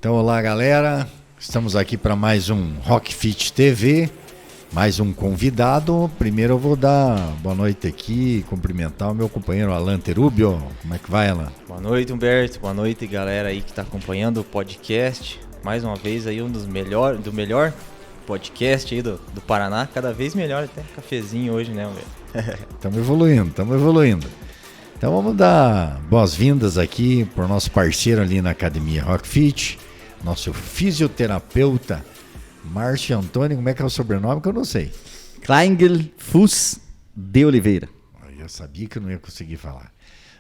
Então, olá galera, estamos aqui para mais um Rock Fit TV, mais um convidado. Primeiro eu vou dar boa noite aqui e cumprimentar o meu companheiro Alan Terúbio. Como é que vai, Alan? Boa noite, Humberto, boa noite galera aí que está acompanhando o podcast. Mais uma vez aí do melhor podcast aí do Paraná, cada vez melhor, até cafezinho hoje, né, Humberto? Estamos evoluindo. Então vamos dar boas-vindas aqui para o nosso parceiro ali na Academia Rock Fit, nosso fisioterapeuta, Márcio Antônio. Como é que é o sobrenome que eu não sei? Kleingel Fuss de Oliveira. Eu sabia que eu não ia conseguir falar.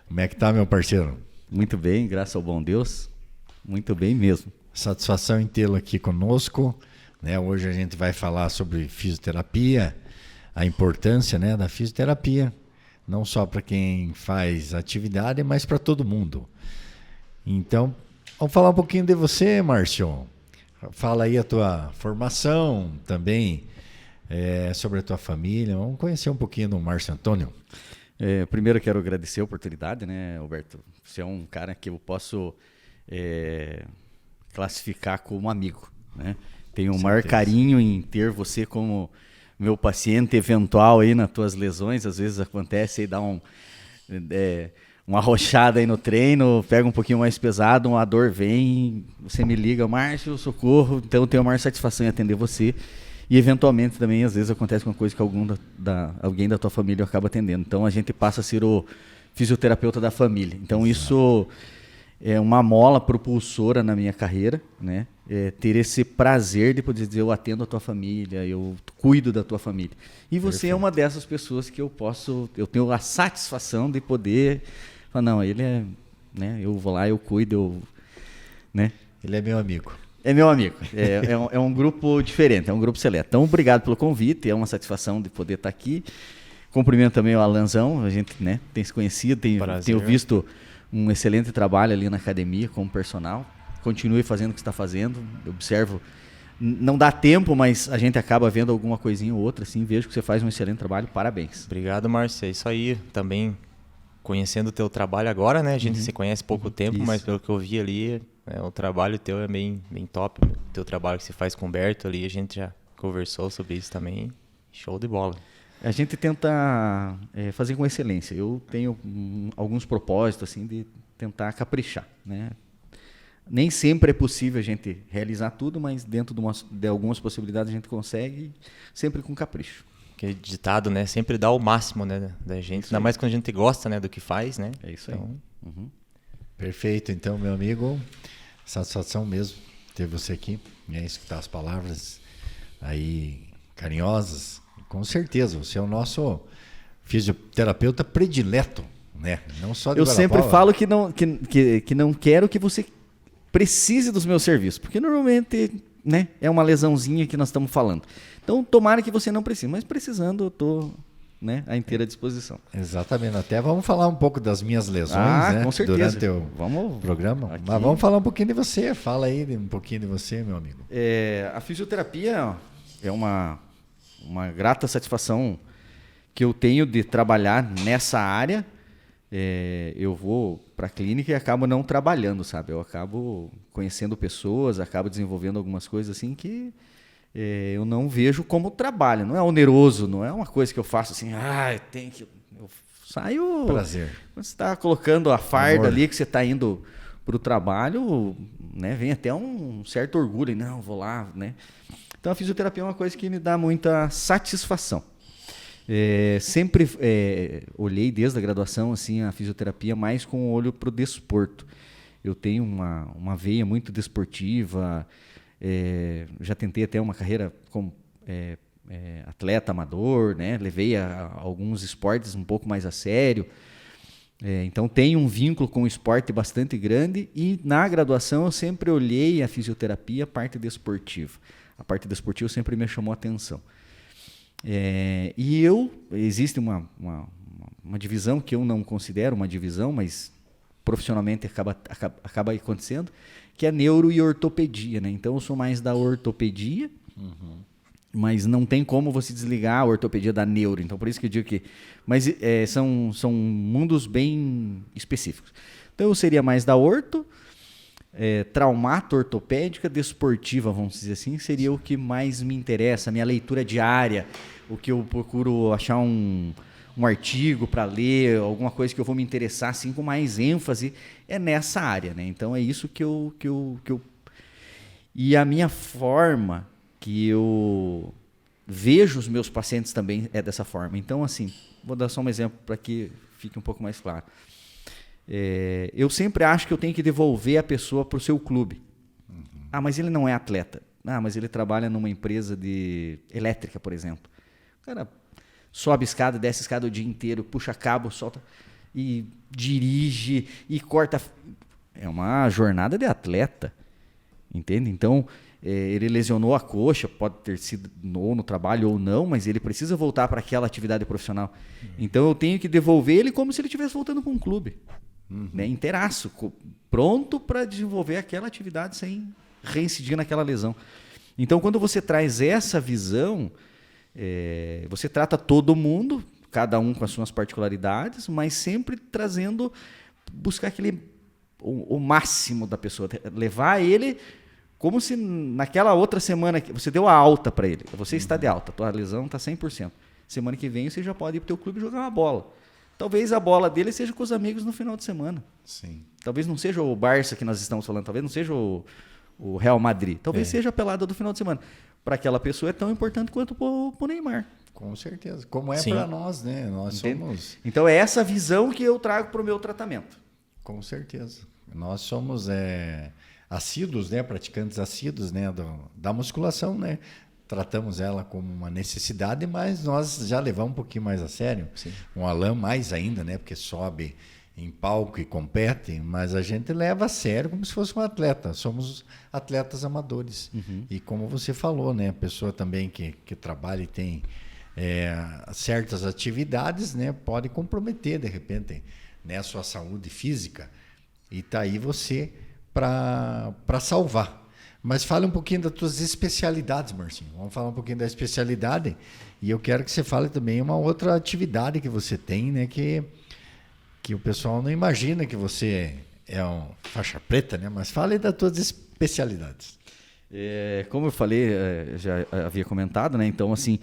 Como é que tá, meu parceiro? Muito bem, graças ao bom Deus. Muito bem mesmo. Satisfação em tê-lo aqui conosco. Né? Hoje a gente vai falar sobre fisioterapia, a importância, né, da fisioterapia, não só para quem faz atividade, mas para todo mundo. Então, vamos falar um pouquinho de você, Márcio. Fala aí a tua formação também, sobre a tua família. Vamos conhecer um pouquinho do Márcio Antônio. Primeiro quero agradecer a oportunidade, né, Alberto? Você é um cara que eu posso classificar como amigo, né? Tenho o maior carinho em ter você como meu paciente eventual aí nas tuas lesões. Às vezes acontece aí, dá uma arrochada aí no treino, pega um pouquinho mais pesado, a dor vem, você me liga, Márcio, socorro. Então eu tenho a maior satisfação em atender você. E eventualmente também, às vezes, acontece uma coisa que alguém da tua família acaba atendendo. Então a gente passa a ser o fisioterapeuta da família. Então isso é uma mola propulsora na minha carreira, né? Ter esse prazer de poder dizer, eu atendo a tua família, eu cuido da tua família. E você Perfeito. é uma dessas pessoas que eu tenho a satisfação de poder falar, não, ele é, né? Eu vou lá, eu cuido, né? Ele é meu amigo. É meu amigo, é um grupo diferente, é um grupo seleto. Então, obrigado pelo convite, é uma satisfação de poder estar aqui. Cumprimento também o Alanzão, a gente, né, tem se conhecido, tenho visto um excelente trabalho ali na academia como personal. Continue fazendo o que está fazendo, eu observo, não dá tempo, mas a gente acaba vendo alguma coisinha ou outra, assim, vejo que você faz um excelente trabalho, parabéns. Obrigado, Márcio, é isso aí. Também conhecendo o teu trabalho agora, né? A gente se conhece há pouco tempo, Isso. mas pelo que eu vi ali, o trabalho teu é bem top. O teu trabalho que você faz com o Humberto ali, a gente já conversou sobre isso também. Show de bola. A gente tenta fazer com excelência. Eu tenho alguns propósitos assim de tentar caprichar, né? Nem sempre é possível a gente realizar tudo, mas dentro de algumas possibilidades a gente consegue, sempre com capricho. Aquele ditado, né? Sempre dá o máximo, né, da gente. Ainda mais quando a gente gosta, né, do que faz, né? É isso aí. Uhum. Perfeito, então, meu amigo, satisfação mesmo ter você aqui, né, escutar as palavras aí carinhosas. Com certeza, você é o nosso fisioterapeuta predileto, né? Não só de Eu Guarapuava. sempre falo que não quero que você precise dos meus serviços, porque normalmente, né, é uma lesãozinha que nós estamos falando. Então, tomara que você não precise, mas precisando, eu estou, né, à inteira disposição. Exatamente, até vamos falar um pouco das minhas lesões, né? Com certeza. Durante o Vamos programa. aqui. Mas vamos falar um pouquinho de você. Fala aí um pouquinho de você, meu amigo. A fisioterapia é uma grata satisfação que eu tenho de trabalhar nessa área. Eu vou para a clínica e acabo não trabalhando, sabe? Eu acabo conhecendo pessoas, acabo desenvolvendo algumas coisas assim que eu não vejo como trabalho. Não é oneroso, não é uma coisa que eu faço assim, eu saio... Prazer. Quando você está colocando a farda Amor. ali, que você está indo para o trabalho, né? Vem até um certo orgulho, não, vou lá, né? Então a fisioterapia é uma coisa que me dá muita satisfação. Sempre olhei desde a graduação assim, a fisioterapia mais com o olho para o desporto. Eu tenho uma veia muito desportiva, já tentei até uma carreira como atleta amador, né? Levei a alguns esportes um pouco mais a sério. Então tenho um vínculo com o esporte bastante grande e na graduação eu sempre olhei a fisioterapia, a parte desportiva. A parte desportiva sempre me chamou a atenção. Existe uma divisão que eu não considero uma divisão, mas profissionalmente acaba acontecendo, que é neuro e ortopedia, né? Então eu sou mais da ortopedia, mas não tem como você desligar a ortopedia da neuro. Então por isso que eu digo que... Mas são mundos bem específicos. Então eu seria mais da orto, traumato-ortopédica desportiva, vamos dizer assim, seria o que mais me interessa, a minha leitura diária, o que eu procuro achar um artigo para ler, alguma coisa que eu vou me interessar assim, com mais ênfase, é nessa área, né? Então é isso que eu... E a minha forma que eu vejo os meus pacientes também é dessa forma. Então, assim, vou dar só um exemplo para que fique um pouco mais claro. Eu sempre acho que eu tenho que devolver a pessoa para o seu clube. Ah, mas ele não é atleta. Ah, mas ele trabalha numa empresa de elétrica, por exemplo. O cara sobe escada, desce escada o dia inteiro, puxa cabo, solta e dirige e corta. É uma jornada de atleta, entende? Então, ele lesionou a coxa, pode ter sido ou no trabalho ou não, mas ele precisa voltar para aquela atividade profissional. Então, eu tenho que devolver ele como se ele estivesse voltando para um clube. Né, inteiraço, pronto para desenvolver aquela atividade sem reincidir naquela lesão. Então, quando você traz essa visão, você trata todo mundo, cada um com as suas particularidades, mas sempre buscar o máximo da pessoa, levar ele como se naquela outra semana que você deu a alta para ele, você está de alta, tua lesão está 100%. Semana que vem você já pode ir para o teu clube jogar uma bola. Talvez a bola dele seja com os amigos no final de semana. Sim. Talvez não seja o Barça que nós estamos falando, talvez não seja o Real Madrid. Talvez seja a pelada do final de semana. Para aquela pessoa é tão importante quanto para o Neymar. Com certeza. Como é para nós, né? Nós somos... Então é essa visão que eu trago para o meu tratamento. Com certeza. Nós somos assíduos, né? Praticantes assíduos, né? Da musculação, né? Tratamos ela como uma necessidade, mas nós já levamos um pouquinho mais a sério. Sim. Um Alan mais ainda, né? Porque sobe em palco e compete, mas a gente leva a sério como se fosse um atleta. Somos atletas amadores. E como você falou, né? A pessoa também que trabalha e tem certas atividades, né? Pode comprometer, de repente, né? A sua saúde física. E está aí você para salvar. Mas fale um pouquinho das tuas especialidades, Marcinho. Vamos falar um pouquinho da especialidade. E eu quero que você fale também uma outra atividade que você tem, né? Que o pessoal não imagina que você é um faixa preta, né? Mas fale das tuas especialidades. Como eu falei, já havia comentado, né? Então, assim,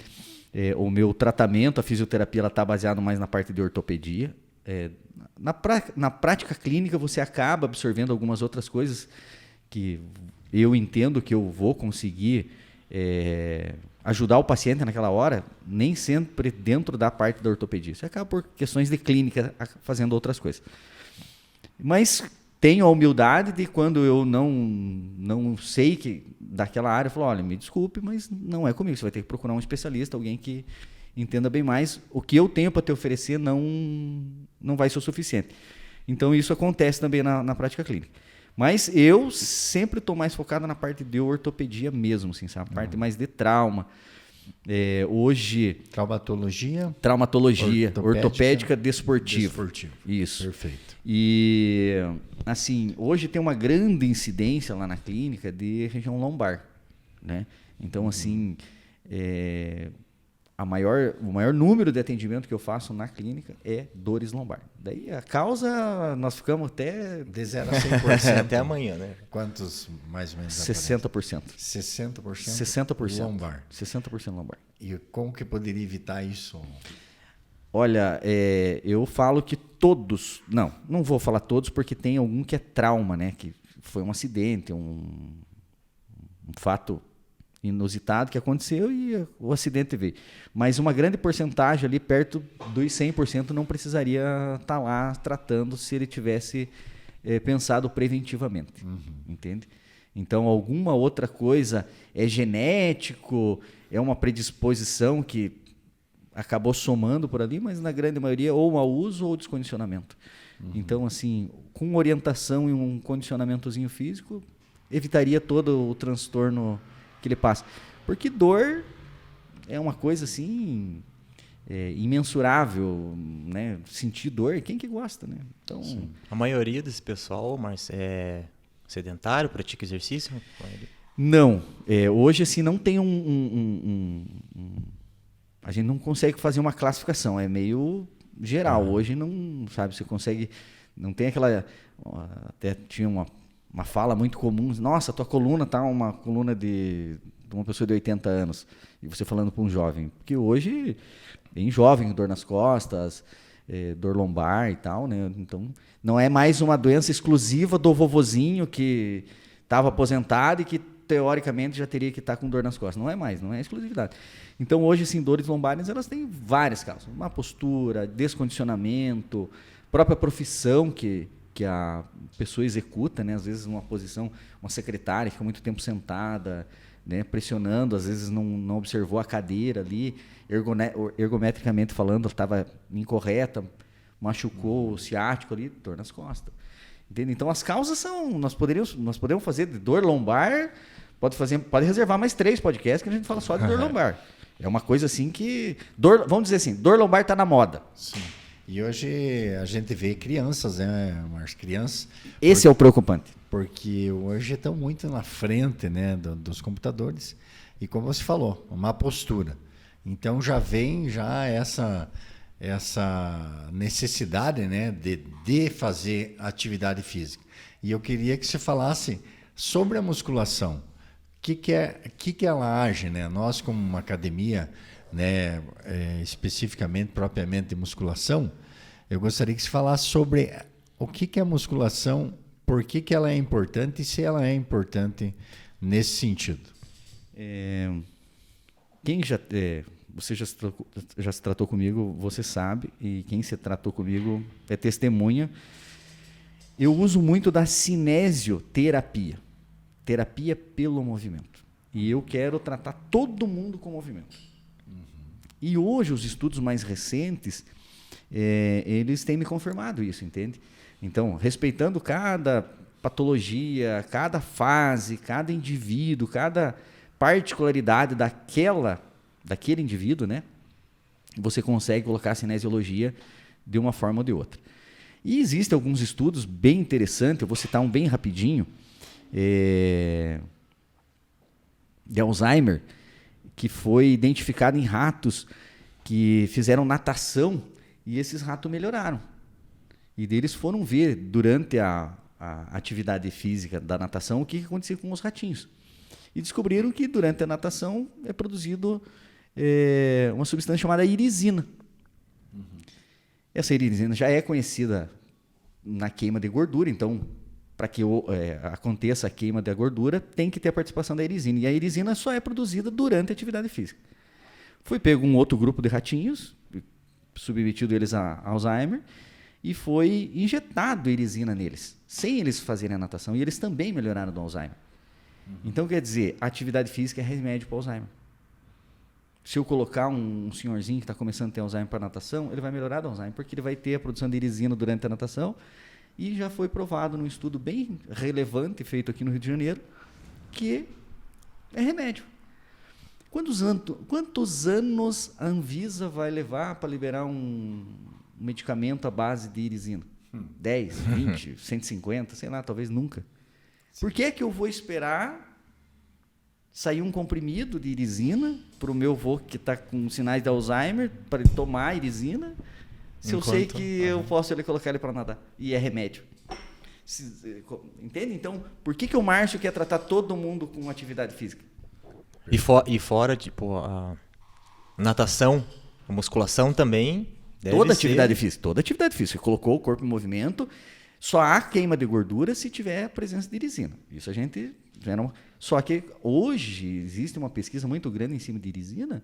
o meu tratamento, a fisioterapia, ela está baseada mais na parte de ortopedia. Na prática clínica, você acaba absorvendo algumas outras coisas que eu entendo que eu vou conseguir ajudar o paciente naquela hora, nem sempre dentro da parte da ortopedia. Você acaba por questões de clínica fazendo outras coisas. Mas tenho a humildade de quando eu não sei que daquela área, eu falo, olha, me desculpe, mas não é comigo. Você vai ter que procurar um especialista, alguém que entenda bem mais. O que eu tenho para te oferecer não vai ser o suficiente. Então, isso acontece também na prática clínica. Mas eu sempre estou mais focado na parte de ortopedia mesmo, assim, sabe? A parte mais de trauma. Hoje... Traumatologia. Ortopédica desportiva. Isso. Perfeito. E, assim, hoje tem uma grande incidência lá na clínica de região lombar, né? Então, assim, o maior número de atendimento que eu faço na clínica é dores lombar. Daí a causa, nós ficamos até... De 0 a 100%. Até amanhã, né? Quantos mais ou menos? 60%. 60%? 60%. Lombar. 60% lombar. E como que poderia evitar isso? Olha, eu falo que todos... Não vou falar todos porque tem algum que é trauma, né? Que foi um acidente, um fato inusitado que aconteceu e o acidente veio. Mas uma grande porcentagem ali, perto dos 100%, não precisaria estar lá tratando se ele tivesse pensado preventivamente. Entende? Então, alguma outra coisa é genético, é uma predisposição que acabou somando por ali, mas na grande maioria ou mau uso ou descondicionamento. Então, assim, com orientação e um condicionamentozinho físico, evitaria todo o transtorno que ele passa. Porque dor é uma coisa assim imensurável, né? Sentir dor, quem que gosta, né? Então, sim. A maioria desse pessoal, Marcio, é sedentário, pratica exercício? Não. Hoje, assim, não tem a gente não consegue fazer uma classificação, é meio geral. Hoje não, sabe, você consegue, não tem aquela, até tinha uma fala muito comum, nossa, tua coluna tá uma coluna de uma pessoa de 80 anos, e você falando para um jovem, porque hoje tem jovem com dor nas costas, dor lombar e tal, né? Então não é mais uma doença exclusiva do vovozinho que estava aposentado e que teoricamente já teria que estar com dor nas costas. Não é mais, não é exclusividade. Então hoje, sim, dores lombares, elas têm várias causas, má postura, descondicionamento, própria profissão que a pessoa executa, né? Às vezes numa posição, uma secretária fica muito tempo sentada, né? Pressionando, às vezes não observou a cadeira ali, ergometricamente falando, estava incorreta, machucou o ciático ali, dor nas costas. Entende? Então as causas são, nós podemos fazer de dor lombar, pode reservar mais 3 podcasts que a gente fala só de dor lombar. É uma coisa assim que, vamos dizer assim, dor lombar está na moda. Sim. E hoje a gente vê crianças, né, as crianças... Esse é o preocupante. Porque hoje estão muito na frente, né, dos computadores. E como você falou, uma postura. Então já vem essa necessidade, né, de fazer atividade física. E eu queria que você falasse sobre a musculação. O que ela age, né? Nós, como uma academia, né, especificamente, propriamente de musculação, eu gostaria que você falasse sobre o que é a musculação, por que ela é importante e se ela é importante nesse sentido. Você já se tratou comigo, você sabe, e quem se tratou comigo é testemunha. Eu uso muito da cinesioterapia, terapia pelo movimento. E eu quero tratar todo mundo com movimento. E hoje, os estudos mais recentes, eles têm me confirmado isso, entende? Então, respeitando cada patologia, cada fase, cada indivíduo, cada particularidade daquele indivíduo, né? Você consegue colocar a cinesiologia de uma forma ou de outra. E existem alguns estudos bem interessantes, eu vou citar um bem rapidinho, de Alzheimer, que foi identificado em ratos que fizeram natação e esses ratos melhoraram. E eles foram ver, durante a atividade física da natação, o que acontecia com os ratinhos. E descobriram que durante a natação é produzido uma substância chamada irisina. Essa irisina já é conhecida na queima de gordura, então, para que aconteça a queima da gordura, tem que ter a participação da irisina. E a irisina só é produzida durante a atividade física. Foi pego um outro grupo de ratinhos, submetido eles a Alzheimer, e foi injetado irisina neles, sem eles fazerem a natação, e eles também melhoraram do Alzheimer. Então, quer dizer, a atividade física é remédio para o Alzheimer. Se eu colocar um senhorzinho que está começando a ter Alzheimer para natação, ele vai melhorar do Alzheimer, porque ele vai ter a produção de irisina durante a natação, e já foi provado num estudo bem relevante, feito aqui no Rio de Janeiro, que é remédio. Quantos anos a Anvisa vai levar para liberar um medicamento à base de irisina? 10, 20, 150, sei lá, talvez nunca. Por que eu vou esperar sair um comprimido de irisina para o meu avô que está com sinais de Alzheimer, para ele tomar irisina, se eu sei que eu posso colocar ele para nadar? E é remédio. Entende? Então, por que o Márcio quer tratar todo mundo com atividade física? E fora, tipo, a natação, a musculação também deve toda atividade física. Você colocou o corpo em movimento, só há queima de gordura se tiver a presença de irisina. Isso a gente... Só que hoje existe uma pesquisa muito grande em cima de irisina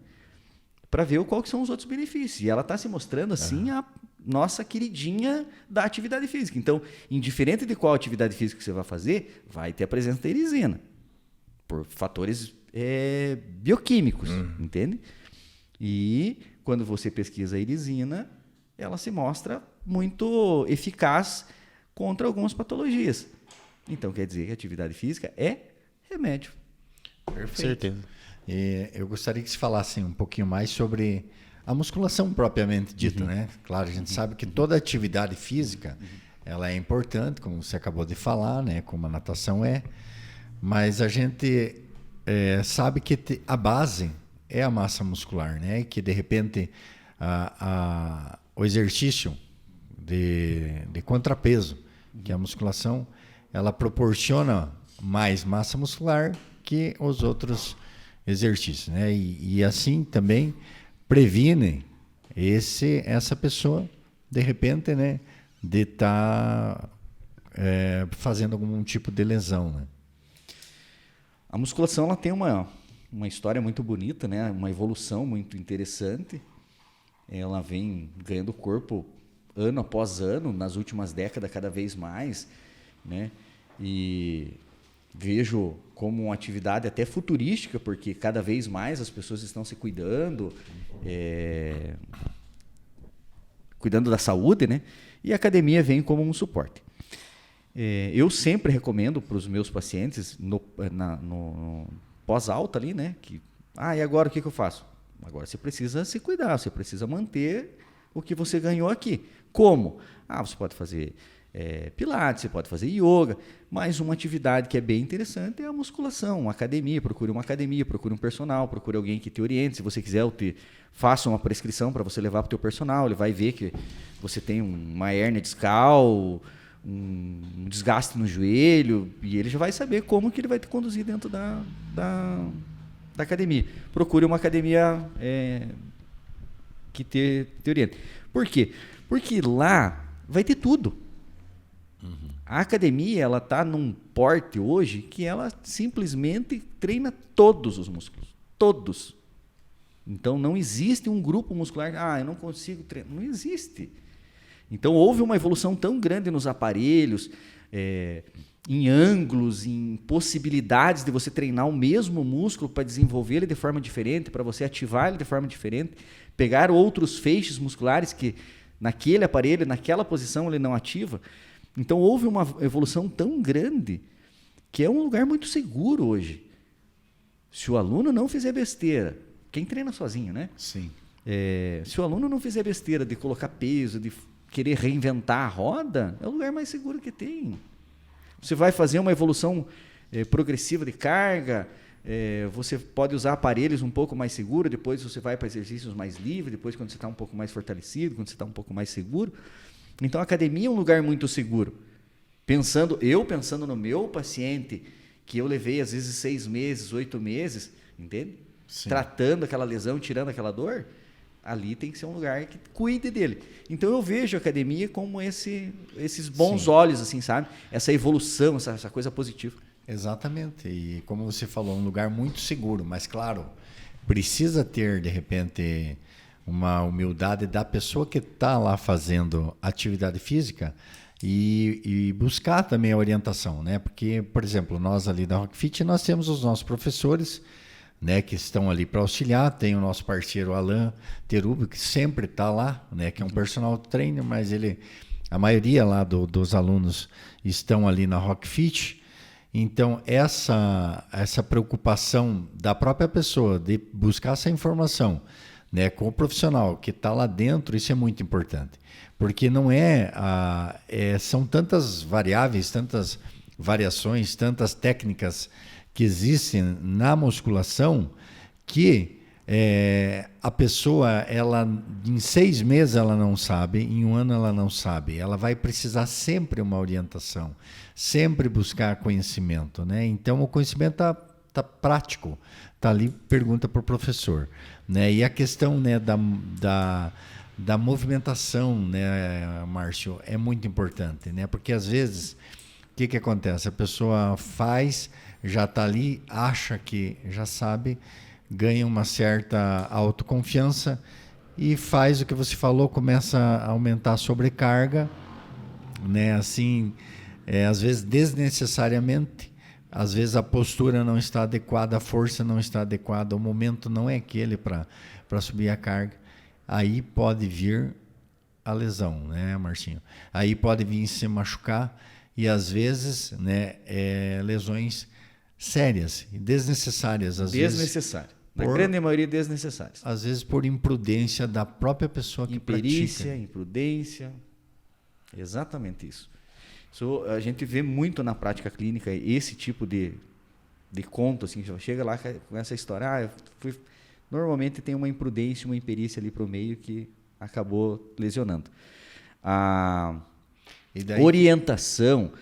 para ver quais são os outros benefícios. E ela está se mostrando assim a nossa queridinha da atividade física. Então, indiferente de qual atividade física você vai fazer, vai ter a presença da irisina, por fatores bioquímicos, entende? E quando você pesquisa a irisina, ela se mostra muito eficaz contra algumas patologias. Então, quer dizer que a atividade física é remédio. Perfeito. Certeza. Eu gostaria que você falasse um pouquinho mais sobre a musculação propriamente dita, né? Claro, a gente sabe que toda atividade física ela é importante, como você acabou de falar, né? Como a natação é, mas a gente sabe que a base é a massa muscular, né? E que de repente o exercício de contrapeso, que é a musculação, ela proporciona mais massa muscular que os outros exercícios, né? E assim também previne essa pessoa, de repente, né, de estar fazendo algum tipo de lesão, né? A musculação ela tem uma história muito bonita, né? Uma evolução muito interessante. Ela vem ganhando corpo ano após ano, nas últimas décadas cada vez mais, né? E vejo como uma atividade até futurística, porque cada vez mais as pessoas estão se cuidando, cuidando da saúde, né? E a academia vem como um suporte. Eu sempre recomendo para os meus pacientes, no pós-alta ali, né? E agora o que eu faço? Agora você precisa se cuidar, você precisa manter o que você ganhou aqui. Como? Você pode fazer pilates, você pode fazer yoga, mas uma atividade que é bem interessante é a musculação, uma academia. Procure um personal, procure alguém que te oriente. Se você quiser, faça uma prescrição para você levar para o teu personal. Ele vai ver que você tem uma hérnia discal, um desgaste no joelho, e ele já vai saber como que ele vai te conduzir dentro da academia. Procure uma academia que te oriente. Por quê? Porque lá vai ter tudo. A academia ela está num porte hoje que ela simplesmente treina todos os músculos. Todos. Então não existe um grupo muscular, eu não consigo treinar. Não existe. Então houve uma evolução tão grande nos aparelhos, em ângulos, em possibilidades de você treinar o mesmo músculo para desenvolver ele de forma diferente, para você ativar ele de forma diferente, pegar outros feixes musculares que naquele aparelho, naquela posição ele não ativa. Então houve uma evolução tão grande que é um lugar muito seguro hoje. Se o aluno não fizer besteira, quem treina sozinho, né? Sim. Se o aluno não fizer besteira de colocar peso, de querer reinventar a roda, é o lugar mais seguro que tem. Você vai fazer uma evolução progressiva de carga, você pode usar aparelhos um pouco mais seguros, depois você vai para exercícios mais livres, depois quando você está um pouco mais fortalecido, quando você está um pouco mais seguro. Então a academia é um lugar muito seguro. Pensando no meu paciente, que eu levei às vezes 6 meses, 8 meses, entende? Sim. Tratando aquela lesão, tirando aquela dor, ali tem que ser um lugar que cuide dele. Então eu vejo a academia como esses bons olhos, assim, sabe? Essa evolução, essa coisa positiva. Exatamente. E como você falou, um lugar muito seguro, mas claro, precisa ter, de repente, uma humildade da pessoa que está lá fazendo atividade física e buscar também a orientação, né? Porque, por exemplo, nós ali da Rockfit, nós temos os nossos professores, né, que estão ali para auxiliar. Tem o nosso parceiro Alan Terubio, que sempre está lá, né, que é um personal trainer, mas a maioria lá dos alunos estão ali na Rockfit. Então, essa preocupação da própria pessoa de buscar essa informação, né, com o profissional que está lá dentro, isso é muito importante. Porque não são tantas variáveis, tantas variações, tantas técnicas que existem na musculação que a pessoa, em 6 meses ela não sabe, em 1 ano ela não sabe. Ela vai precisar sempre uma orientação, sempre buscar conhecimento, né? Então o conhecimento tá prático, tá ali, pergunta para o professor, né? E a questão, né, da movimentação, né, Márcio, é muito importante, né? Porque às vezes o que acontece? A pessoa já está ali, acha que já sabe, ganha uma certa autoconfiança e faz o que você falou, começa a aumentar a sobrecarga, né? Assim, às vezes desnecessariamente, às vezes a postura não está adequada, a força não está adequada, o momento não é aquele para subir a carga. Aí pode vir a lesão, né, Marcinho? Aí pode vir se machucar e às vezes, né, lesões sérias e desnecessárias. Desnecessárias. Na grande maioria, desnecessárias. Às vezes por imprudência da própria pessoa que Imperícia, pratica. imprudência. Exatamente isso. Isso a gente vê muito na prática clínica esse tipo de conto, assim, chega lá com essa história. Normalmente tem uma imprudência, uma imperícia ali para o meio que acabou lesionando. A orientação,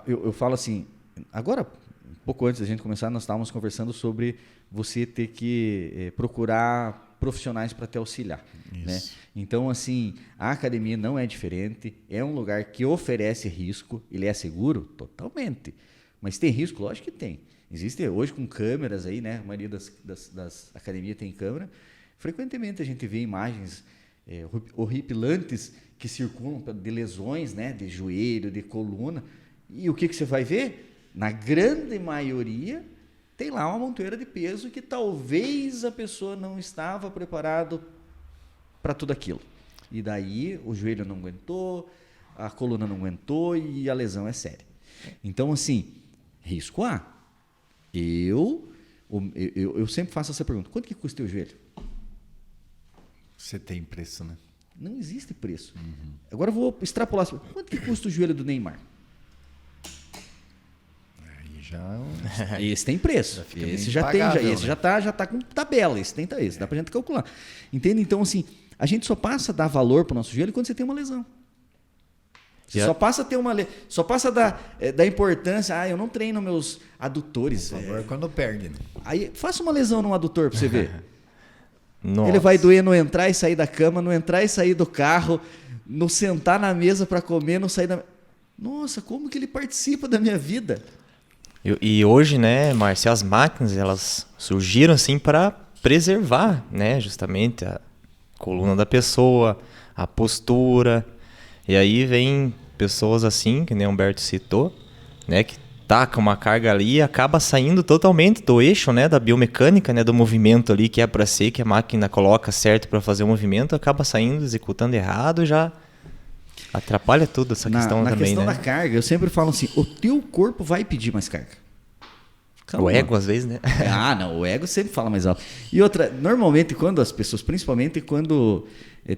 Eu falo assim, agora, um pouco antes da gente começar, nós estávamos conversando sobre você ter que procurar profissionais para te auxiliar. Né? Então, assim, a academia não é diferente, é um lugar que oferece risco, ele é seguro? Totalmente. Mas tem risco? Lógico que tem. Existe hoje com câmeras aí, né? A maioria das academias tem câmera. Frequentemente a gente vê imagens horripilantes que circulam de lesões, né? De joelho, de coluna. E o que você vai ver? Na grande maioria, tem lá uma montoeira de peso que talvez a pessoa não estava preparado para tudo aquilo. E daí o joelho não aguentou, a coluna não aguentou e a lesão é séria. Então, assim, risco há. Eu sempre faço essa pergunta. Quanto que custa o teu joelho? Você tem preço, né? Não existe preço. Agora eu vou extrapolar. Quanto que custa o joelho do Neymar? Aí já... Esse tem preço. Esse já impagável, tem, esse já tá com tabela. Esse dá pra gente calcular. Entende? Então, assim, a gente só passa a dar valor pro nosso joelho quando você tem uma lesão. Você só passa a ter só passa a dar importância. Eu não treino meus adutores. Por favor, quando perde. Né? Aí, faça uma lesão num adutor pra você ver. Nossa. Ele vai doer no entrar e sair da cama, no entrar e sair do carro, no sentar na mesa para comer, no sair da... Nossa, como que ele participa da minha vida? E hoje, né, Márcio, as máquinas, elas surgiram assim para preservar, né, justamente a coluna da pessoa, a postura. E aí vem pessoas assim, que nem o Humberto citou, né, que taca uma carga ali e acaba saindo totalmente do eixo, né, da biomecânica, né, do movimento ali que é para ser, que a máquina coloca certo para fazer o movimento, acaba saindo, executando errado, já atrapalha tudo essa questão na também, questão né? da carga, eu sempre falo assim, o teu corpo vai pedir mais carga. Calma. O ego às vezes, né? Não, o ego sempre fala mais alto. E outra, normalmente quando as pessoas, principalmente quando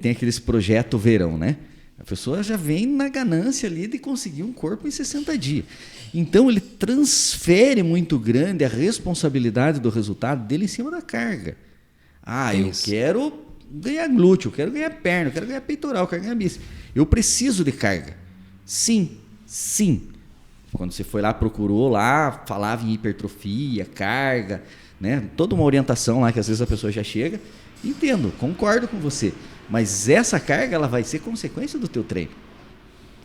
tem aqueles projetos verão, né? A pessoa já vem na ganância ali de conseguir um corpo em 60 dias. Então ele transfere muito grande a responsabilidade do resultado dele em cima da carga. Eu quero ganhar glúteo, eu quero ganhar perna, eu quero ganhar peitoral, eu quero ganhar bíceps. Eu preciso de carga. Sim. Quando você foi lá, procurou lá, falava em hipertrofia, carga, né? Toda uma orientação lá que às vezes a pessoa já chega. Entendo, concordo com você. Mas essa carga ela vai ser consequência do teu treino.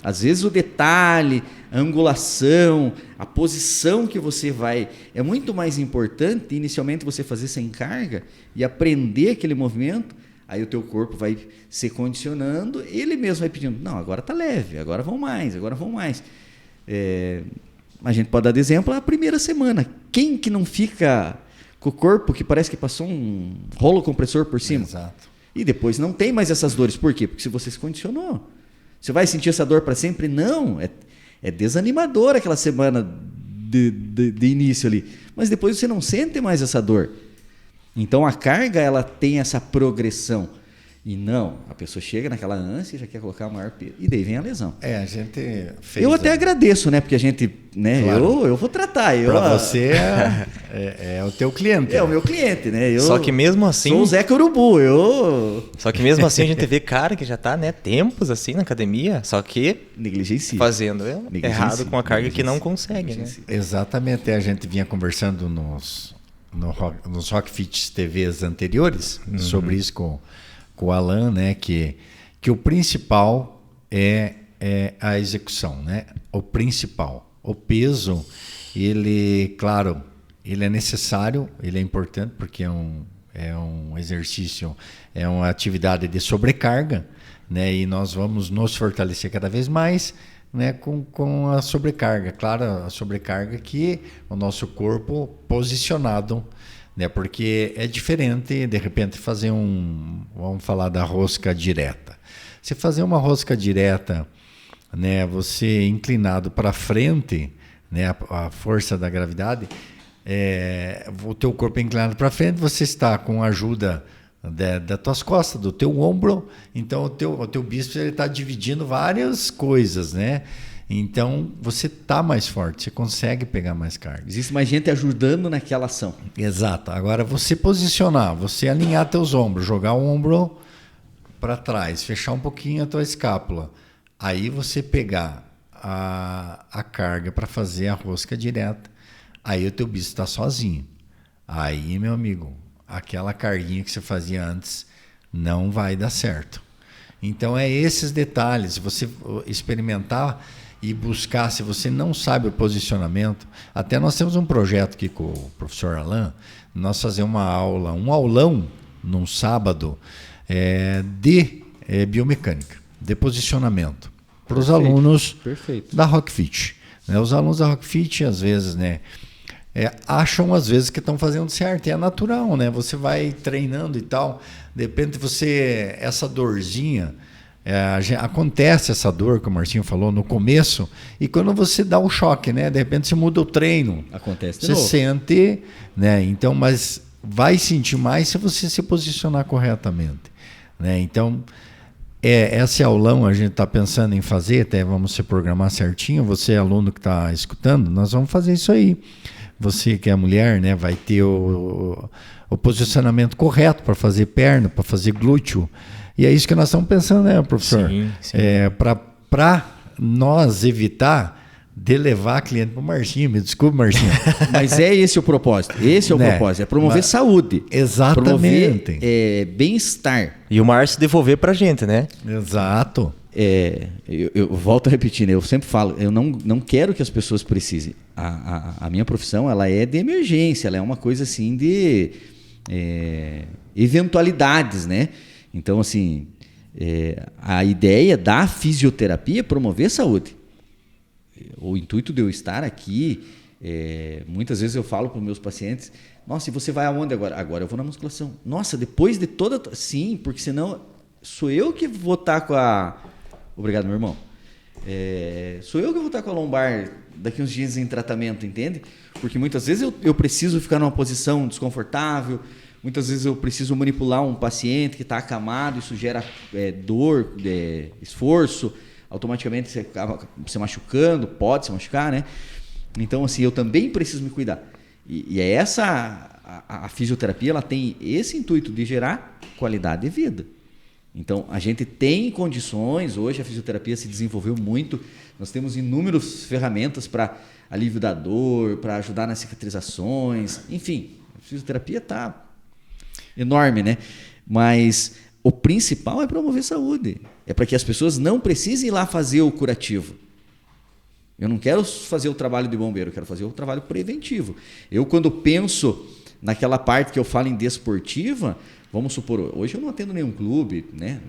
Às vezes o detalhe, a angulação, a posição que você vai... É muito mais importante inicialmente você fazer sem carga e aprender aquele movimento. Aí o teu corpo vai se condicionando, ele mesmo vai pedindo, não, agora tá leve, agora vão mais. A gente pode dar de exemplo a primeira semana. Quem que não fica com o corpo que parece que passou um rolo compressor por cima? Exato. E depois não tem mais essas dores. Por quê? Porque se você se condicionou. Você vai sentir essa dor para sempre? Não. É desanimador aquela semana de início ali. Mas depois você não sente mais essa dor. Então a carga ela tem essa progressão. E não, a pessoa chega naquela ânsia e já quer colocar o maior peso. E daí vem a lesão. A gente fez... Eu até agradeço, né? Porque a gente, né? Claro. Eu vou tratar. Para você é o teu cliente. É o meu cliente, né? Só que mesmo assim... Sou o Zeca Urubu, Só que mesmo assim a gente vê cara que já tá, né, tempos assim na academia, só que negligencia. Fazendo errado com a carga que não consegue, né? Exatamente, a gente vinha conversando nos Rock Fit TVs anteriores sobre isso com o Alan, né, que o principal é a execução, né? O principal. O peso, claro, ele é necessário, ele é importante porque é um exercício, é uma atividade de sobrecarga, né? E nós vamos nos fortalecer cada vez mais, né, com a sobrecarga. Claro, a sobrecarga que o nosso corpo posicionado, né, porque é diferente, de repente, fazer vamos falar da rosca direta. Se fazer uma rosca direta, né, você inclinado para frente, né, a força da gravidade, o teu corpo é inclinado para frente, você está com a ajuda das tuas costas, do teu ombro, então o teu bíceps está dividindo várias coisas, né? Então você está mais forte, você consegue pegar mais carga. Existe mais gente ajudando naquela ação. Exato. Agora você posicionar, você alinhar teus ombros, jogar o ombro para trás, fechar um pouquinho a tua escápula, aí você pegar a carga para fazer a rosca direta, aí o teu bíceps está sozinho. Aí, meu amigo, aquela carguinha que você fazia antes não vai dar certo. Então, é esses detalhes. Se você experimentar e buscar, se você não sabe o posicionamento, até nós temos um projeto aqui com o professor Alain, nós fazemos uma aula, um aulão, num sábado, de biomecânica, de posicionamento, para os alunos da Rockfit. Né? Os alunos da Rockfit, às vezes, né, acham às vezes que estão fazendo certo, e é natural, né? Você vai treinando e tal, de repente essa dorzinha, acontece essa dor, como o Marcinho falou, no começo, e quando você dá o choque, né? De repente você muda o treino, acontece de você novo. sente, né? Então, mas vai sentir mais se você se posicionar corretamente, né? Então, esse aulão a gente está pensando em fazer, até vamos se programar certinho. Você, aluno que está escutando, nós vamos fazer isso aí. Você que é mulher, né, vai ter o posicionamento correto para fazer perna, para fazer glúteo. E é isso que nós estamos pensando, né, professor? Sim. Para nós evitar de levar cliente para o Marcinho. Me desculpe, Marcinho. Mas é esse o propósito. Esse é o propósito. É promover saúde. Exatamente. Promover bem-estar. E o Márcio devolver pra gente, né? Exato. Eu volto a repetir, né? Eu sempre falo, eu não quero que as pessoas precisem. A minha profissão, ela é de emergência, ela é uma coisa assim de eventualidades, né? Então, assim, a ideia da fisioterapia é promover saúde. O intuito de eu estar aqui, muitas vezes eu falo para os meus pacientes, nossa, e você vai aonde agora? Agora eu vou na musculação. Nossa, depois de toda... Sim, porque senão sou eu que vou estar com a... Obrigado, meu irmão. Sou eu que vou estar com a lombar daqui uns dias em tratamento, entende? Porque muitas vezes eu preciso ficar numa posição desconfortável, muitas vezes eu preciso manipular um paciente que está acamado, isso gera dor, esforço, automaticamente você acaba se machucando, pode se machucar, né? Então, assim, eu também preciso me cuidar. E é a fisioterapia, ela tem esse intuito de gerar qualidade de vida. Então, a gente tem condições, hoje a fisioterapia se desenvolveu muito, nós temos inúmeras ferramentas para alívio da dor, para ajudar nas cicatrizações, enfim, a fisioterapia está enorme, né? Mas o principal é promover saúde, é para que as pessoas não precisem ir lá fazer o curativo. Eu não quero fazer o trabalho de bombeiro, eu quero fazer o trabalho preventivo. Eu, quando penso naquela parte que eu falo em desportiva, vamos supor, hoje eu não atendo nenhum clube, né?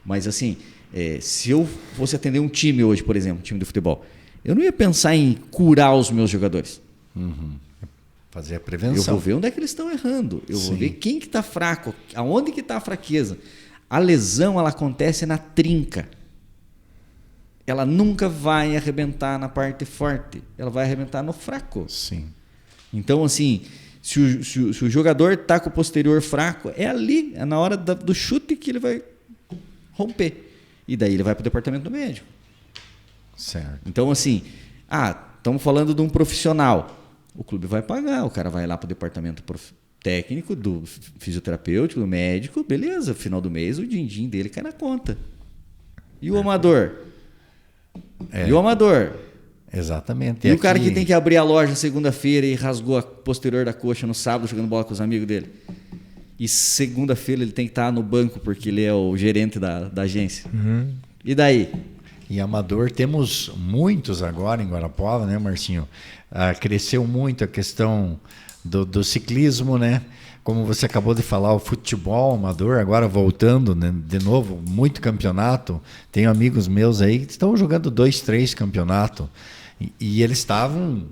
Mas assim, se eu fosse atender um time hoje, por exemplo, um time de futebol, eu não ia pensar em curar os meus jogadores. Uhum. Fazer a prevenção. Eu vou ver onde é que eles estão errando. Eu vou ver quem que está fraco, aonde que está a fraqueza. A lesão, ela acontece na trinca. Ela nunca vai arrebentar na parte forte. Ela vai arrebentar no fraco. Sim. Então, assim, se o jogador está com o posterior fraco, é ali, é na hora do chute que ele vai romper. E daí ele vai para o departamento do médico. Certo. Então, assim, estamos falando de um profissional. O clube vai pagar, o cara vai lá para o departamento técnico, do fisioterapêutico, do médico, beleza, final do mês o din-din dele cai na conta. E o amador? E o amador? Exatamente. E o cara que tem que abrir a loja segunda-feira e rasgou a posterior da coxa no sábado jogando bola com os amigos dele. E segunda-feira ele tem que estar no banco porque ele é o gerente da agência. Uhum. E daí? E amador temos muitos agora em Guarapuava, né, Marcinho? Cresceu muito a questão do ciclismo, né? Como você acabou de falar, o futebol amador, agora voltando, né, de novo, muito campeonato. Tenho amigos meus aí que estão jogando 2, 3 campeonatos. E eles estavam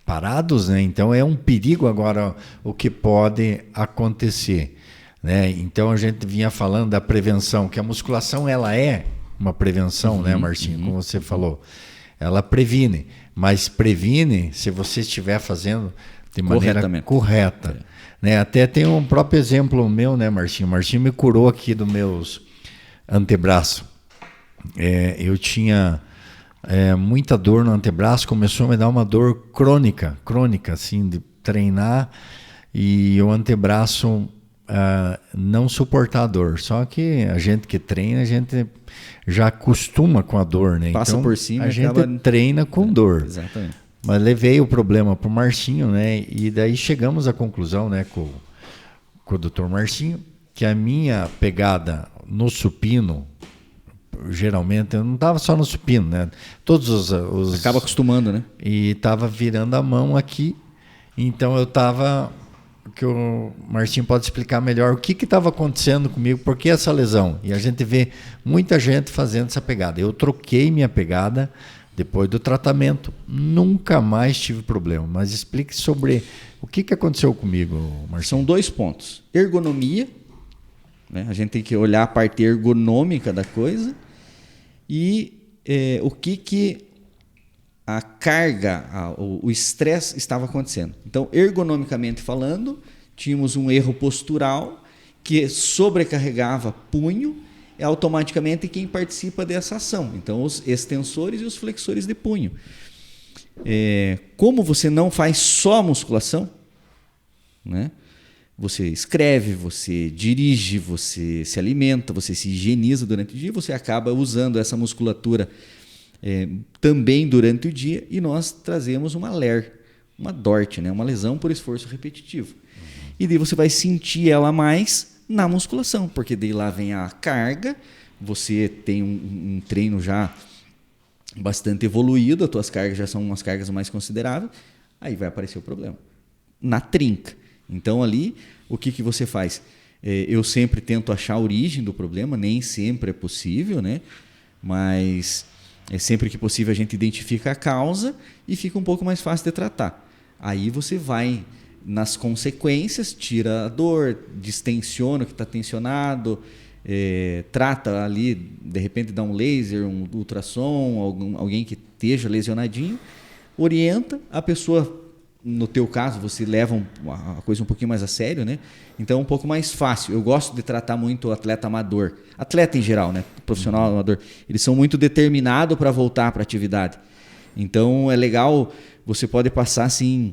parados, né? Então é um perigo agora o que pode acontecer, né? Então a gente vinha falando da prevenção, que a musculação ela é uma prevenção, né, Marcinho? Como você falou, ela previne, mas previne se você estiver fazendo de maneira correta. Né? Até tem um próprio exemplo meu, né, Marcinho? O Marcinho me curou aqui dos meus antebraços. Eu tinha muita dor no antebraço, começou a me dar uma dor crônica, assim, de treinar, e o antebraço não suportar a dor. Só que a gente que treina, a gente já acostuma com a dor, né? Passa então, por cima a e gente acaba... treina com dor. Exatamente. Mas levei o problema para o Marcinho, né? E daí chegamos à conclusão, né, com o Dr. Marcinho, que a minha pegada no supino, geralmente, eu não estava só no supino, né? Todos os... Acaba acostumando, né? E estava virando a mão aqui. Então eu estava... Que o Marcinho pode explicar melhor o que estava acontecendo comigo, por que essa lesão. E a gente vê muita gente fazendo essa pegada. Eu troquei minha pegada depois do tratamento. Nunca mais tive problema. Mas explique sobre o que aconteceu comigo, Marcinho. São 2 pontos. Ergonomia, né? A gente tem que olhar a parte ergonômica da coisa e o que a carga, o estresse estava acontecendo. Então, ergonomicamente falando, tínhamos um erro postural que sobrecarregava punho, é automaticamente quem participa dessa ação. Então, os extensores e os flexores de punho. Como você não faz só musculação, né? Você escreve, você dirige, você se alimenta, você se higieniza durante o dia, você acaba usando essa musculatura também durante o dia, e nós trazemos uma LER, uma DORT, né? Uma lesão por esforço repetitivo. E daí você vai sentir ela mais na musculação, porque daí lá vem a carga, você tem um treino já bastante evoluído, as tuas cargas já são umas cargas mais consideráveis, aí vai aparecer o problema. Na trinca. Então ali, o que você faz? Eu sempre tento achar a origem do problema, nem sempre é possível, né? Mas sempre que possível a gente identifica a causa e fica um pouco mais fácil de tratar. Aí você vai nas consequências, tira a dor, distensiona o que está tensionado, trata ali, de repente dá um laser, um ultrassom, alguém que esteja lesionadinho, orienta a pessoa. No teu caso, você leva a coisa um pouquinho mais a sério, né? Então é um pouco mais fácil. Eu gosto de tratar muito o atleta amador. Atleta em geral, né? Profissional amador. Eles são muito determinados para voltar para a atividade. Então é legal, você pode passar assim,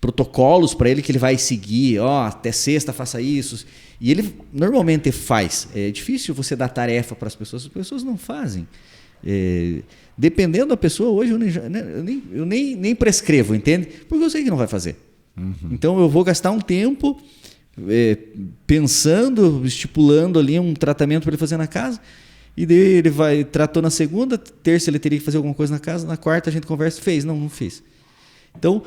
protocolos para ele que ele vai seguir. Até sexta faça isso. E ele normalmente faz. É difícil você dar tarefa para as pessoas não fazem. Dependendo da pessoa, hoje eu nem prescrevo, entende? Porque eu sei que não vai fazer. Então eu vou gastar um tempo pensando, estipulando ali um tratamento para ele fazer na casa, e daí ele tratou na segunda, terça ele teria que fazer alguma coisa na casa, na quarta a gente conversa, fez? Não fez. Então,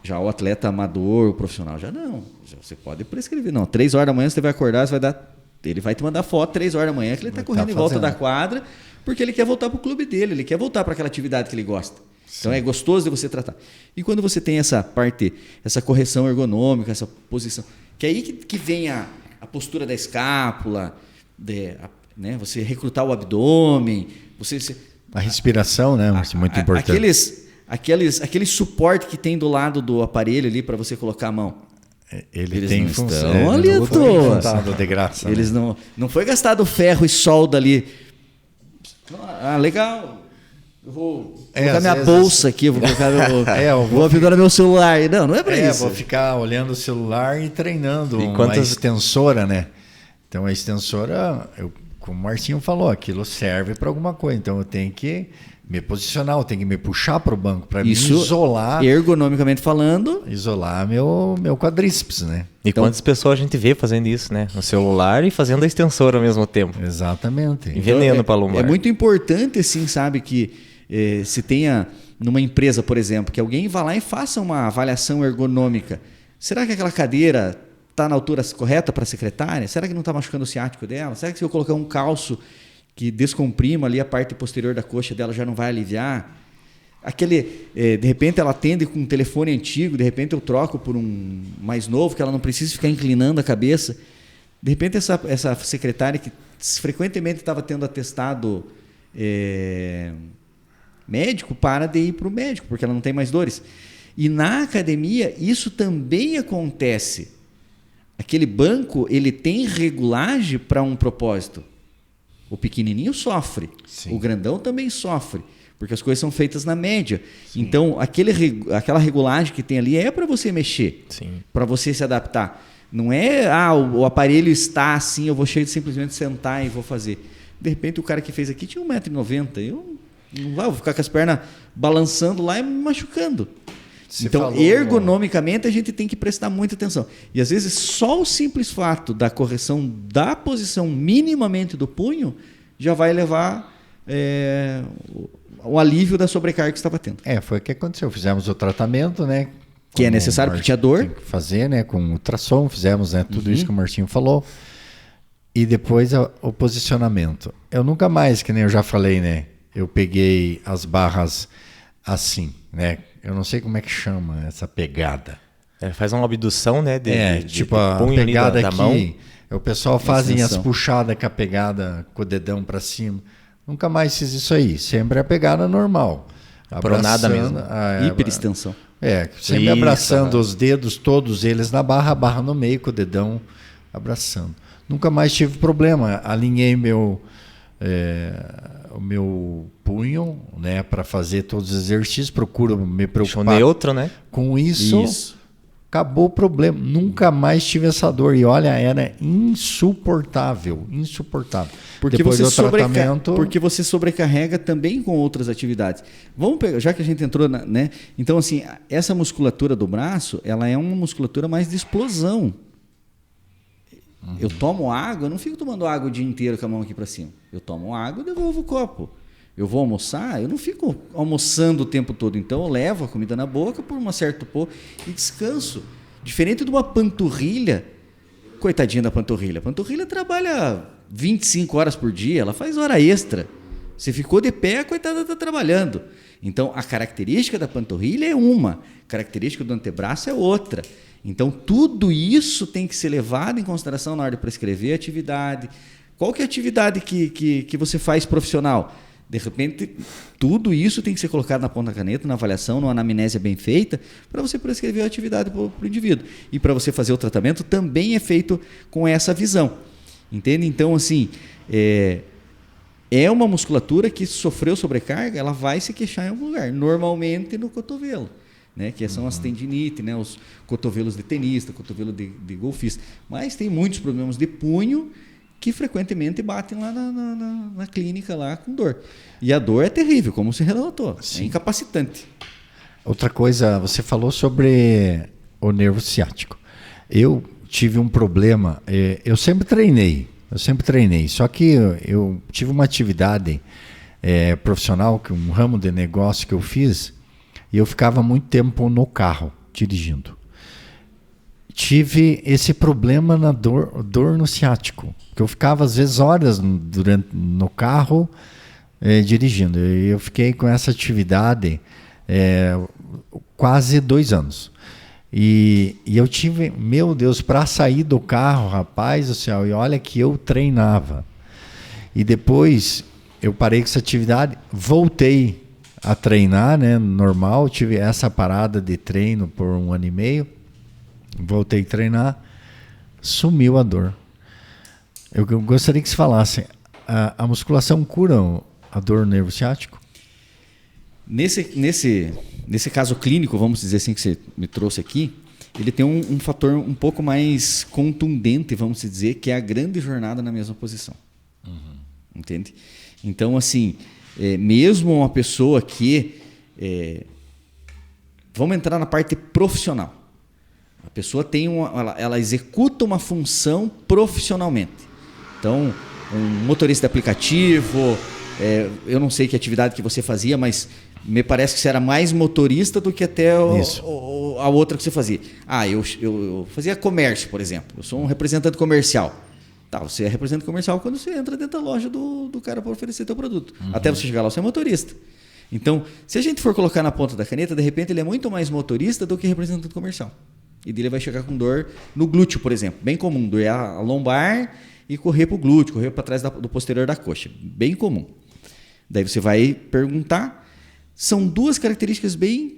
já o atleta amador, o profissional, já não. Já você pode prescrever. Não, 3 horas da manhã você vai acordar, ele vai te mandar foto 3 horas da manhã que ele está correndo em volta da quadra, porque ele quer voltar para o clube dele, ele quer voltar para aquela atividade que ele gosta. Sim. Então é gostoso de você tratar. E quando você tem essa parte, essa correção ergonômica, essa posição, que é aí que vem a postura da escápula, né, você recrutar o abdômen, a respiração, né? Muito importante. Aquele suporte que tem do lado do aparelho ali para você colocar a mão. Eles tem função ali à toa. De graça. Eles não foi gastado ferro e solda ali. Legal. Eu vou colocar minha bolsa aqui, eu vou colocar vou apitar meu celular. Não é para isso. Vou ficar olhando o celular e treinando uma extensora, né? Então a extensora, como o Marcinho falou, aquilo serve para alguma coisa. Então eu tenho que me posicionar, eu tenho que me puxar para o banco para me isolar. Ergonomicamente falando. Isolar meu quadríceps, né? E então, quantas pessoas a gente vê fazendo isso, né? No celular e fazendo a extensora ao mesmo tempo. Exatamente. E veneno para a lombar. É muito importante, assim, sabe, que se tenha numa empresa, por exemplo, que alguém vá lá e faça uma avaliação ergonômica. Será que aquela cadeira está na altura correta para a secretária? Será que não está machucando o ciático dela? Será que se eu colocar um calço que descomprima ali a parte posterior da coxa dela já não vai aliviar? De repente ela atende com um telefone antigo, de repente eu troco por um mais novo, que ela não precisa ficar inclinando a cabeça. De repente essa secretária que frequentemente estava tendo atestado médico, para de ir para o médico, porque ela não tem mais dores. E na academia isso também acontece. Aquele banco, ele tem regulagem para um propósito. O pequenininho sofre, Sim. O grandão também sofre, porque as coisas são feitas na média. Sim. Então, aquela regulagem que tem ali é para você mexer, para você se adaptar. Não é, o aparelho está assim, eu vou simplesmente sentar e vou fazer. De repente o cara que fez aqui tinha 1,90 m. Eu não vou ficar com as pernas balançando lá e me machucando. Então, ergonomicamente, a gente tem que prestar muita atenção. E às vezes só o simples fato da correção da posição minimamente do punho já vai levar o alívio da sobrecarga que você estava tendo. Foi o que aconteceu. Fizemos o tratamento, né? Que é necessário, porque tinha dor. Tem que fazer, né? Com ultrassom, fizemos, né? Tudo isso que o Martinho falou. E depois o posicionamento. Eu nunca mais, que nem eu já falei, né? Eu peguei as barras assim, né? Eu não sei como é que chama essa pegada. Faz uma abdução, né? Tipo a pegada da mão. O pessoal fazem as puxadas com a pegada, com o dedão para cima. Nunca mais fiz isso aí. Sempre a pegada normal. Pronada mesmo. Hiperextensão. Sempre abraçando os dedos, todos eles na barra, a barra no meio, com o dedão abraçando. Nunca mais tive problema. Alinhei o meu punho, né, para fazer todos os exercícios. Procuro me preocupar neutro, né? Com isso. Acabou o problema. Nunca mais tive essa dor. E olha, era insuportável. Porque depois você do tratamento... Porque você sobrecarrega também com outras atividades. Vamos pegar, já que a gente entrou, né? Então, assim, essa musculatura do braço, ela é uma musculatura mais de explosão. Eu tomo água, eu não fico tomando água o dia inteiro com a mão aqui para cima. Eu tomo água e devolvo o copo. Eu vou almoçar, eu não fico almoçando o tempo todo. Então eu levo a comida na boca por um certo pouco e descanso. Diferente de uma panturrilha, coitadinha da panturrilha. A panturrilha trabalha 25 horas por dia, ela faz hora extra. Você ficou de pé, a coitada está trabalhando. Então a característica da panturrilha é uma, a característica do antebraço é outra. Então tudo isso tem que ser levado em consideração na hora de prescrever a atividade. Qual que é a atividade que você faz profissional? De repente, tudo isso tem que ser colocado na ponta da caneta, na avaliação, numa anamnésia bem feita, para você prescrever a atividade para o indivíduo. E para você fazer o tratamento também é feito com essa visão. Entende? Então, assim, é uma musculatura que sofreu sobrecarga, ela vai se queixar em algum lugar, normalmente no cotovelo, né? Que são as tendinites, né? Os cotovelos de tenista, cotovelo de golfista. Mas tem muitos problemas de punho que frequentemente batem lá na clínica lá com dor. E a dor é terrível, como você relatou. Sim. É incapacitante. Outra coisa, você falou sobre o nervo ciático. Eu tive um problema, eu sempre treinei, só que eu tive uma atividade profissional, um ramo de negócio que eu fiz, e eu ficava muito tempo no carro, dirigindo. Tive esse problema na dor no ciático, que eu ficava às vezes horas no carro dirigindo. Eu fiquei com essa atividade quase 2 anos. E eu tive, meu Deus, para sair do carro, rapaz do céu, e olha que eu treinava. E depois eu parei com essa atividade, voltei a treinar, né, normal, tive essa parada de treino por 1 ano e meio. Voltei a treinar, sumiu a dor. Eu gostaria que você falasse, a musculação cura a dor no nervo ciático? Nesse caso clínico, vamos dizer assim, que você me trouxe aqui, ele tem um fator um pouco mais contundente, vamos dizer, que é a grande jornada na mesma posição. Entende? Então, assim, mesmo uma pessoa que... vamos entrar na parte profissional. A pessoa ela executa uma função profissionalmente. Então, um motorista de aplicativo, eu não sei que atividade que você fazia, mas me parece que você era mais motorista do que até a outra que você fazia. Eu fazia comércio, por exemplo. Eu sou um representante comercial. Tá, você é representante comercial quando você entra dentro da loja do cara para oferecer teu produto. Até você chegar lá, você é motorista. Então, se a gente for colocar na ponta da caneta, de repente ele é muito mais motorista do que representante comercial. E dele vai chegar com dor no glúteo, por exemplo. Bem comum, doer a lombar e correr para o glúteo, correr para trás do posterior da coxa. Bem comum. Daí você vai perguntar. São 2 características bem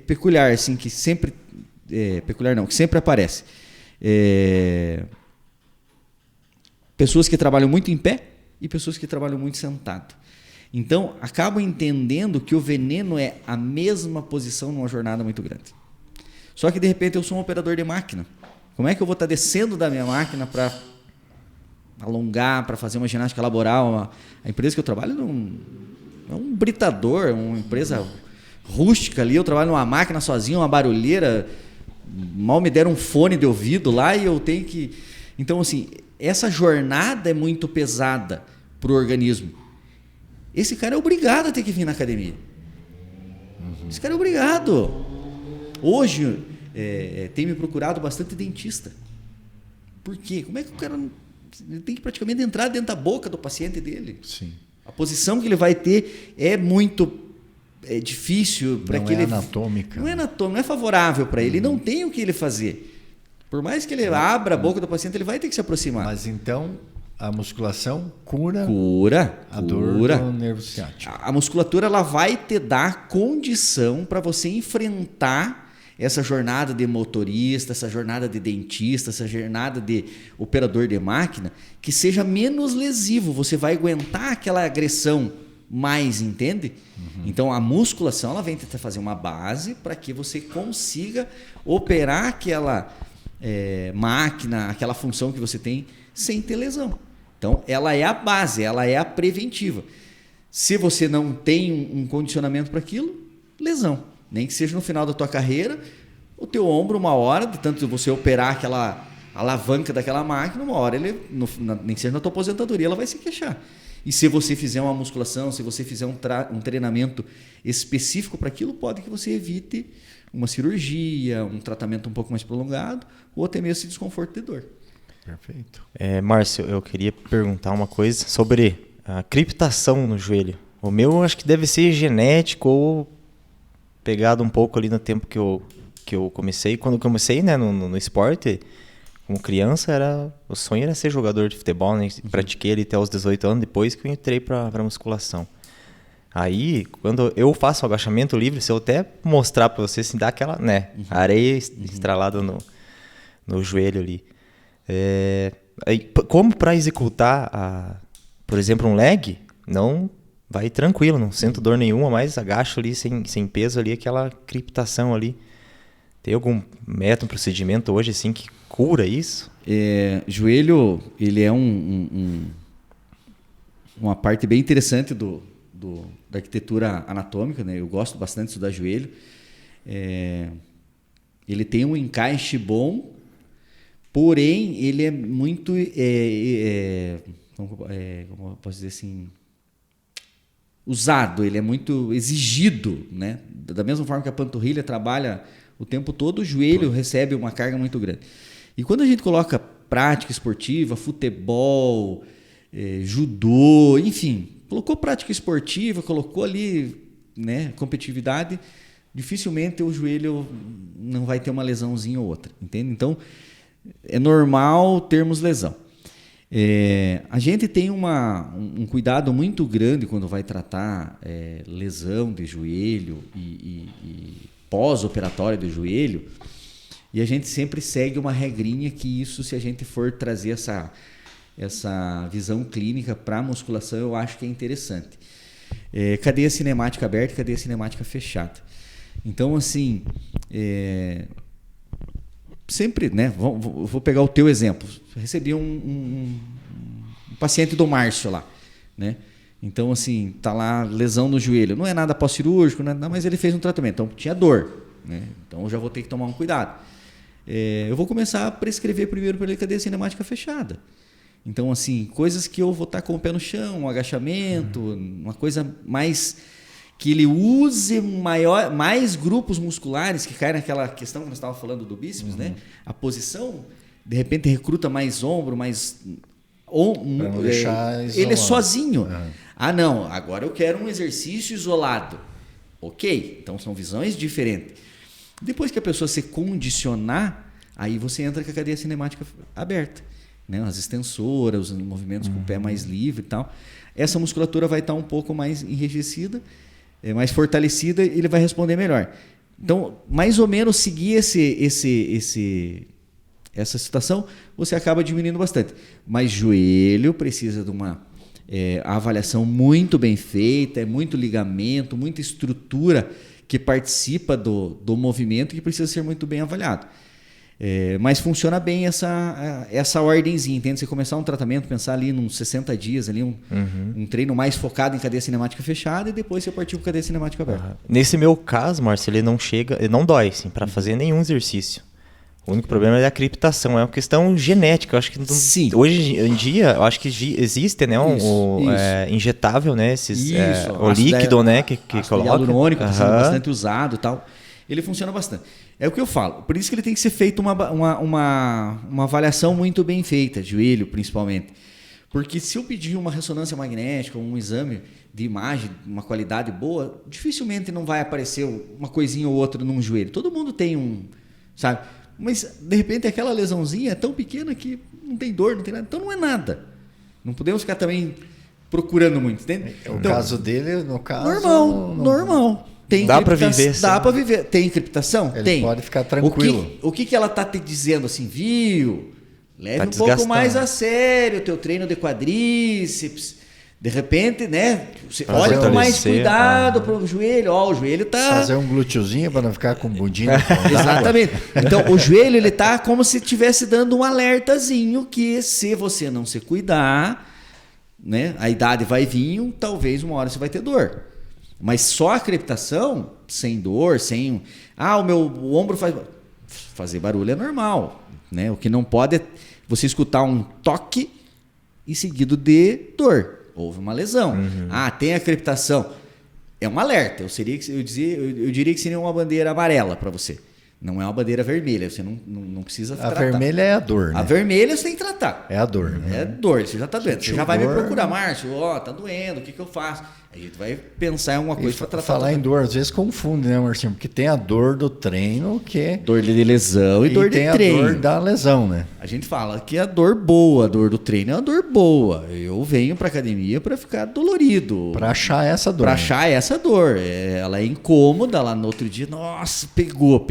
peculiares, assim, que sempre... que sempre aparece. Pessoas que trabalham muito em pé e pessoas que trabalham muito sentado. Então, acabam entendendo que o veneno é a mesma posição numa jornada muito grande. Só que, de repente, eu sou um operador de máquina. Como é que eu vou estar descendo da minha máquina para alongar, para fazer uma ginástica laboral? A empresa que eu trabalho é um britador, uma empresa rústica ali. Eu trabalho numa máquina sozinho, uma barulheira. Mal me deram um fone de ouvido lá e eu tenho que... Então, assim, essa jornada é muito pesada para o organismo. Esse cara é obrigado a ter que vir na academia. Esse cara é obrigado. Hoje, tem me procurado bastante dentista. Por quê? Como é que o cara tem que praticamente entrar dentro da boca do paciente dele? Sim. A posição que ele vai ter é muito difícil para que ele... Anatômica. Não é anatômica, não é favorável para ele. Não tem o que ele fazer. Por mais que ele abra a boca do paciente, ele vai ter que se aproximar. Mas então, a musculação cura a dor do nervo ciático. A musculatura ela vai te dar condição para você enfrentar essa jornada de motorista, essa jornada de dentista, essa jornada de operador de máquina, que seja menos lesivo. Você vai aguentar aquela agressão mais, entende? Então, a musculação ela vem tentar fazer uma base para que você consiga operar aquela máquina, aquela função que você tem sem ter lesão. Então, ela é a base, ela é a preventiva. Se você não tem um condicionamento para aquilo, lesão. Nem que seja no final da tua carreira, o teu ombro, uma hora, de tanto você operar aquela alavanca daquela máquina, uma hora, nem que seja na tua aposentadoria, ela vai se queixar. E se você fizer uma musculação, se você fizer um treinamento específico para aquilo, pode que você evite uma cirurgia, um tratamento um pouco mais prolongado, ou até mesmo esse desconforto de dor. Perfeito. Márcio, eu queria perguntar uma coisa sobre a criptação no joelho. O meu eu acho que deve ser genético ou pegado um pouco ali no tempo que eu comecei. Quando eu comecei, né, no esporte, como criança, o sonho era ser jogador de futebol, né? Pratiquei ali até os 18 anos, depois que eu entrei para musculação. Aí, quando eu faço o agachamento livre, se eu até mostrar para você, assim, dá aquela, né, areia estralada no joelho ali. Aí, como para executar, por exemplo, um leg, não vai tranquilo, não sinto dor nenhuma, mas agacho ali sem peso ali, aquela criptação ali. Tem algum método, procedimento hoje assim que cura isso? Joelho, ele é uma parte bem interessante da arquitetura anatômica, né? Eu gosto bastante de estudar joelho. Ele tem um encaixe bom, porém ele é muito, como eu posso dizer assim, usado, ele é muito exigido, né? Da mesma forma que a panturrilha trabalha o tempo todo, o joelho recebe uma carga muito grande. E quando a gente coloca prática esportiva, futebol, judô, enfim, colocou prática esportiva, colocou ali, né, competitividade, dificilmente o joelho não vai ter uma lesãozinha ou outra, entende? Então, é normal termos lesão. A gente tem um cuidado muito grande quando vai tratar lesão de joelho e pós-operatório do joelho, e a gente sempre segue uma regrinha que isso, se a gente for trazer essa visão clínica para a musculação, eu acho que é interessante. Cadeia cinemática aberta e cadeia cinemática fechada. Então, assim, sempre, né? Vou pegar o teu exemplo. Recebi um paciente do Márcio lá, né? Então, assim, tá lá lesão no joelho. Não é nada pós-cirúrgico, né? Mas ele fez um tratamento. Então, tinha dor, né? Então, eu já vou ter que tomar um cuidado. Eu vou começar a prescrever primeiro para ele cadeia cinemática fechada. Então, assim, coisas que eu vou estar com o pé no chão, um agachamento, uma coisa mais... que ele use mais grupos musculares, que cai naquela questão que nós estávamos falando do bíceps, né? A posição, de repente, recruta mais ombro, mais... ele é sozinho. Não, agora eu quero um exercício isolado. Ok, então são visões diferentes. Depois que a pessoa se condicionar, aí você entra com a cadeia cinemática aberta, né? As extensoras, os movimentos com o pé mais livre e tal. Essa musculatura vai estar um pouco mais enrijecida, mais fortalecida, e ele vai responder melhor. Então, mais ou menos seguir essa situação, você acaba diminuindo bastante. Mas joelho precisa de uma avaliação muito bem feita, muito ligamento, muita estrutura que participa do movimento, que precisa ser muito bem avaliado. Mas funciona bem essa ordenzinha, entende? Você começar um tratamento, pensar ali nos 60 dias, ali um treino mais focado em cadeia cinemática fechada e depois você partir para cadeia cinemática aberta. Nesse meu caso, Márcio, ele não dói, assim, para fazer nenhum exercício. O único problema é a criptação, é uma questão genética. Eu acho que hoje em dia, eu acho que existe, né, injetável, né, o líquido, né, que coloca. Hialurônico, está sendo bastante usado e tal. Ele funciona bastante. É o que eu falo. Por isso que ele tem que ser feito uma avaliação muito bem feita, joelho principalmente. Porque se eu pedir uma ressonância magnética, um exame de imagem, uma qualidade boa, dificilmente não vai aparecer uma coisinha ou outra num joelho. Todo mundo tem sabe? Mas, de repente, aquela lesãozinha é tão pequena que não tem dor, não tem nada. Então, não é nada. Não podemos ficar também procurando muito, entende? O caso dele, no caso... Normal. Dá para viver. Dá para viver. Tem criptação? Ele tem. Pode ficar tranquilo. O que ela está te dizendo assim, viu? Leve um pouco mais a sério o teu treino de quadríceps. De repente, né? Você olha com mais cuidado para o joelho. Ó, o joelho tá... Fazer um glúteozinho para não ficar com bundinha. Exatamente. Então, o joelho, ele tá como se estivesse dando um alertazinho que se você não se cuidar, né? A idade vai vir, talvez uma hora você vai ter dor. Mas só a crepitação, sem dor, sem... o ombro faz... Fazer barulho é normal, né? O que não pode é você escutar um toque e seguido de dor. Houve uma lesão. Tem a crepitação. É um alerta. Eu diria que seria uma bandeira amarela para você. Não é uma bandeira vermelha. Você não precisa tratar. A vermelha é a dor, né? A vermelha você tem que tratar. É a dor, né? É dor. Você já está doendo. Você já vai me procurar, Márcio. Tá doendo. O que eu faço? A gente vai pensar em alguma coisa para tratar. Falar em dor, às vezes confunde, né, Marcinho? Porque tem a dor do treino, que... Dor de lesão e dor de treino. Tem a dor da lesão, né? A gente fala que a dor boa, a dor do treino é uma dor boa. Eu venho para academia para ficar dolorido. Para achar essa dor. Para achar essa dor. Ela é incômoda, lá no outro dia, nossa, pegou.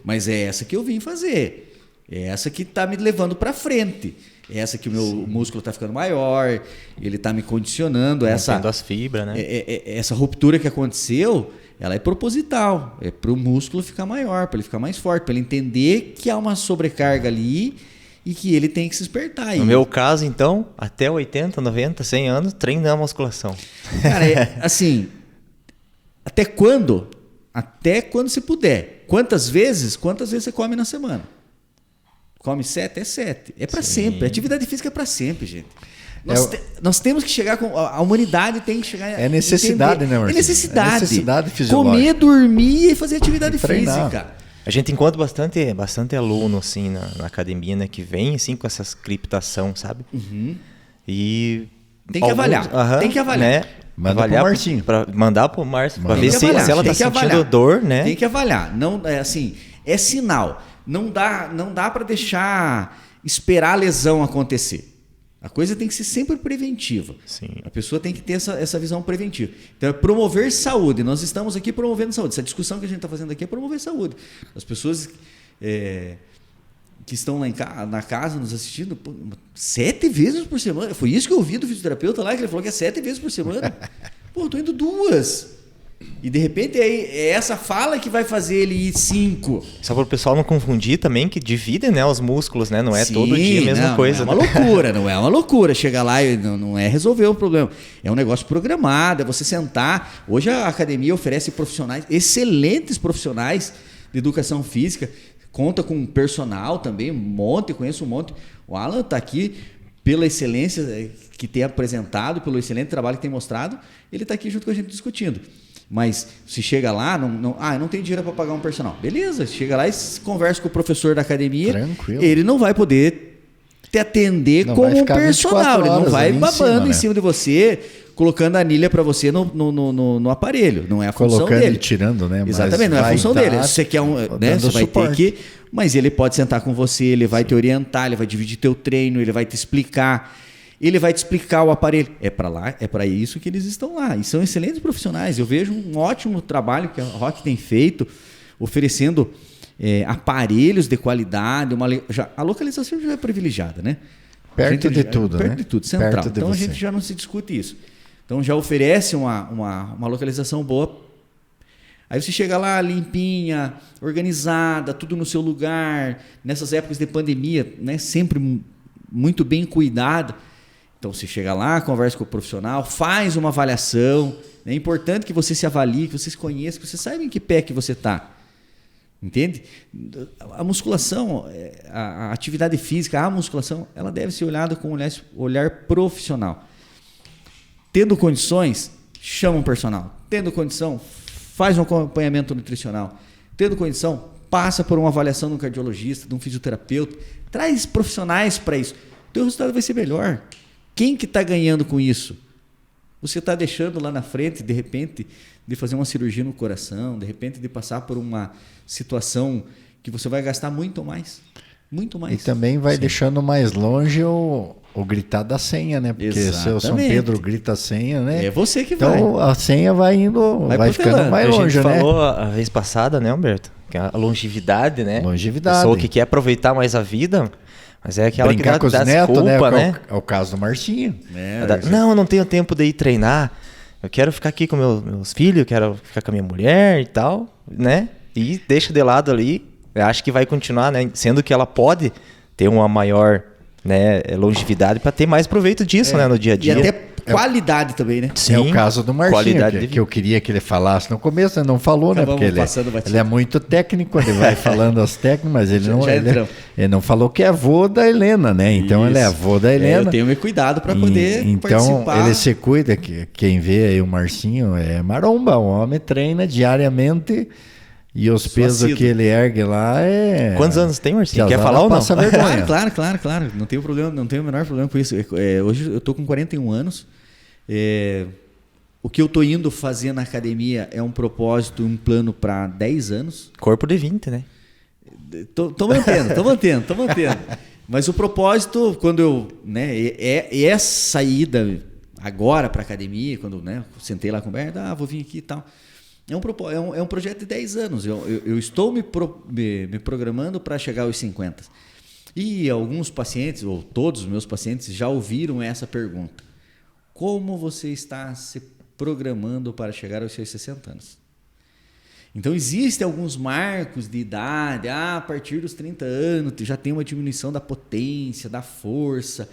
Mas é essa que eu vim fazer. É essa que está me levando para frente. Essa que o meu músculo está ficando maior, ele está me condicionando. Mantendo as fibras, né? Essa ruptura que aconteceu, ela é proposital. É para o músculo ficar maior, para ele ficar mais forte, para ele entender que há uma sobrecarga ali e que ele tem que se espertar. No meu caso, então, até 80, 90, 100 anos, treinando a musculação. Cara, assim, até quando? Até quando se puder. Quantas vezes você come na semana? Come 7? É 7. É para sempre. A atividade física é para sempre, gente. Nós temos que chegar com... A humanidade tem que chegar... É necessidade, né, Marcelo? É necessidade. É necessidade fisiológica. Comer, dormir e fazer atividade física. A gente encontra bastante aluno, assim, na academia, né? Que vem, assim, com essas criptação, sabe? E... Tem que avaliar. Tem que avaliar. Né? Mandar pro Márcio. Para ver se ela está sentindo dor, né? Tem que avaliar. Não, é sinal. Não dá para esperar a lesão acontecer. A coisa tem que ser sempre preventiva. Sim. A pessoa tem que ter essa visão preventiva. Então, é promover saúde. Nós estamos aqui promovendo saúde. Essa discussão que a gente está fazendo aqui é promover saúde. As pessoas que estão lá na casa nos assistindo, 7 vezes por semana. Foi isso que eu ouvi do fisioterapeuta lá, que ele falou que é 7 vezes por semana. Pô, eu tô indo 2. E de repente é essa fala que vai fazer ele ir 5. Só para o pessoal não confundir também, que dividem, né, os músculos, né? Não é todo dia a mesma coisa. Não é uma loucura, não é uma loucura. Chegar lá e não é resolver o problema. É um negócio programado, é você sentar. Hoje a academia oferece excelentes profissionais de educação física. Conta com personal também, conheço um monte. O Alan está aqui pela excelência que tem apresentado, pelo excelente trabalho que tem mostrado. Ele está aqui junto com a gente discutindo. Mas se chega lá, eu não tenho dinheiro para pagar um personal. Beleza, chega lá e conversa com o professor da academia. Tranquilo. Ele não vai poder te atender como um personal. Ele não vai babando em cima de você, colocando a anilha para você no aparelho. Não é a função dele. Colocando e tirando, né? Exatamente, não é a função dele. Você quer você vai ter que... Mas ele pode sentar com você, ele vai te orientar, ele vai dividir teu treino, ele vai te explicar... Ele vai te explicar o aparelho. É para lá, é para isso que eles estão lá. E são excelentes profissionais. Eu vejo um ótimo trabalho que a Rock tem feito, oferecendo aparelhos de qualidade. A localização já é privilegiada, né? Perto de tudo, né? Perto de tudo, central. Então a gente já não se discute isso. Então já oferece uma localização boa. Aí você chega lá limpinha, organizada, tudo no seu lugar, nessas épocas de pandemia, né, sempre muito bem cuidado. Então você chega lá, conversa com o profissional, faz uma avaliação. É importante que você se avalie, que você se conheça, que você saiba em que pé que você está. Entende? A musculação, a atividade física, a musculação, ela deve ser olhada com um olhar profissional. Tendo condições, chama um personal. Tendo condição, faz um acompanhamento nutricional. Tendo condição, passa por uma avaliação de um cardiologista, de um fisioterapeuta. Traz profissionais para isso. O teu resultado vai ser melhor. Quem que está ganhando com isso? Você está deixando lá na frente, de repente, de fazer uma cirurgia no coração, de repente de passar por uma situação que você vai gastar muito mais. Muito mais. E também vai deixando mais longe o gritar da senha, né? Porque se o São Pedro grita a senha, né? É você que vai. Então a senha vai indo, vai ficando mais longe, né? A gente falou a vez passada, né, Humberto? Que a longevidade, né? Longevidade. A pessoa que quer aproveitar mais a vida, mas é aquela brincar que com os dá netos, desculpa, né? né? É o caso do Marcinho. Não, eu não tenho tempo de ir treinar. Eu quero ficar aqui com meus filhos, eu quero ficar com a minha mulher e tal, né? E deixa de lado ali. Eu acho que vai continuar, né? Sendo que ela pode ter uma maior, né, longevidade para ter mais proveito disso, né, no dia a dia. E até qualidade também, né? Sim, é o caso do Marcinho, que eu queria que ele falasse no começo, ele não falou, né? Porque ele é muito técnico, ele vai falando as técnicas, mas ele não falou que é avô da Helena, né? Então ele é avô da Helena. Eu tenho me cuidado para poder participar. Então ele se cuida, quem vê aí o Marcinho é maromba, o homem treina diariamente. E os pesos que ele ergue lá é... Quantos anos tem, Marcinho? Quer falar ou não? Passa vergonha. Claro. Não tenho problema, não tenho o menor problema com isso. Hoje eu tô com 41 anos. O que eu tô indo fazer na academia é um propósito, um plano para 10 anos. Corpo de 20, né? Tô mantendo. Mas o propósito, quando eu... né, é saída agora para academia, quando, né, sentei lá com o Berto, vou vir aqui e tal... É um projeto de 10 anos. Eu estou me programando para chegar aos 50. E alguns pacientes, ou todos os meus pacientes, já ouviram essa pergunta. Como você está se programando para chegar aos seus 60 anos? Então, existem alguns marcos de idade. A partir dos 30 anos, já tem uma diminuição da potência, da força.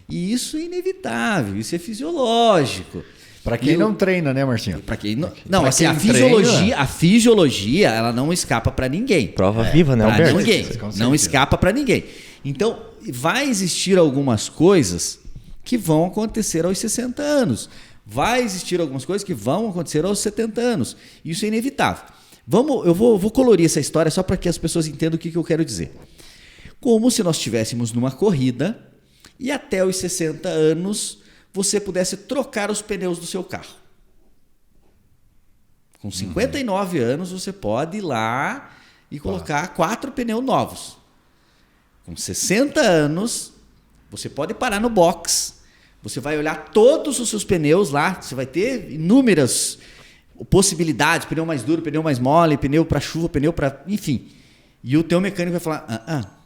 E isso é inevitável, isso é fisiológico. Para quem não treina, né, Marcinho? Para quem não, assim, a fisiologia, ela não escapa para ninguém. Prova viva, né, Para Alberto? ninguém. Não escapa para ninguém. Então, vai existir algumas coisas que vão acontecer aos 60 anos. Vai existir algumas coisas que vão acontecer aos 70 anos. Isso é inevitável. Eu vou colorir essa história só para que as pessoas entendam o que eu quero dizer. Como se nós estivéssemos numa corrida e até os 60 anos você pudesse trocar os pneus do seu carro. Com 59 anos, você pode ir lá e colocar 4 pneus novos. Com 60 anos, você pode parar no box. Você vai olhar todos os seus pneus lá. Você vai ter inúmeras possibilidades. Pneu mais duro, pneu mais mole, pneu para chuva, pneu para... Enfim. E o teu mecânico vai falar...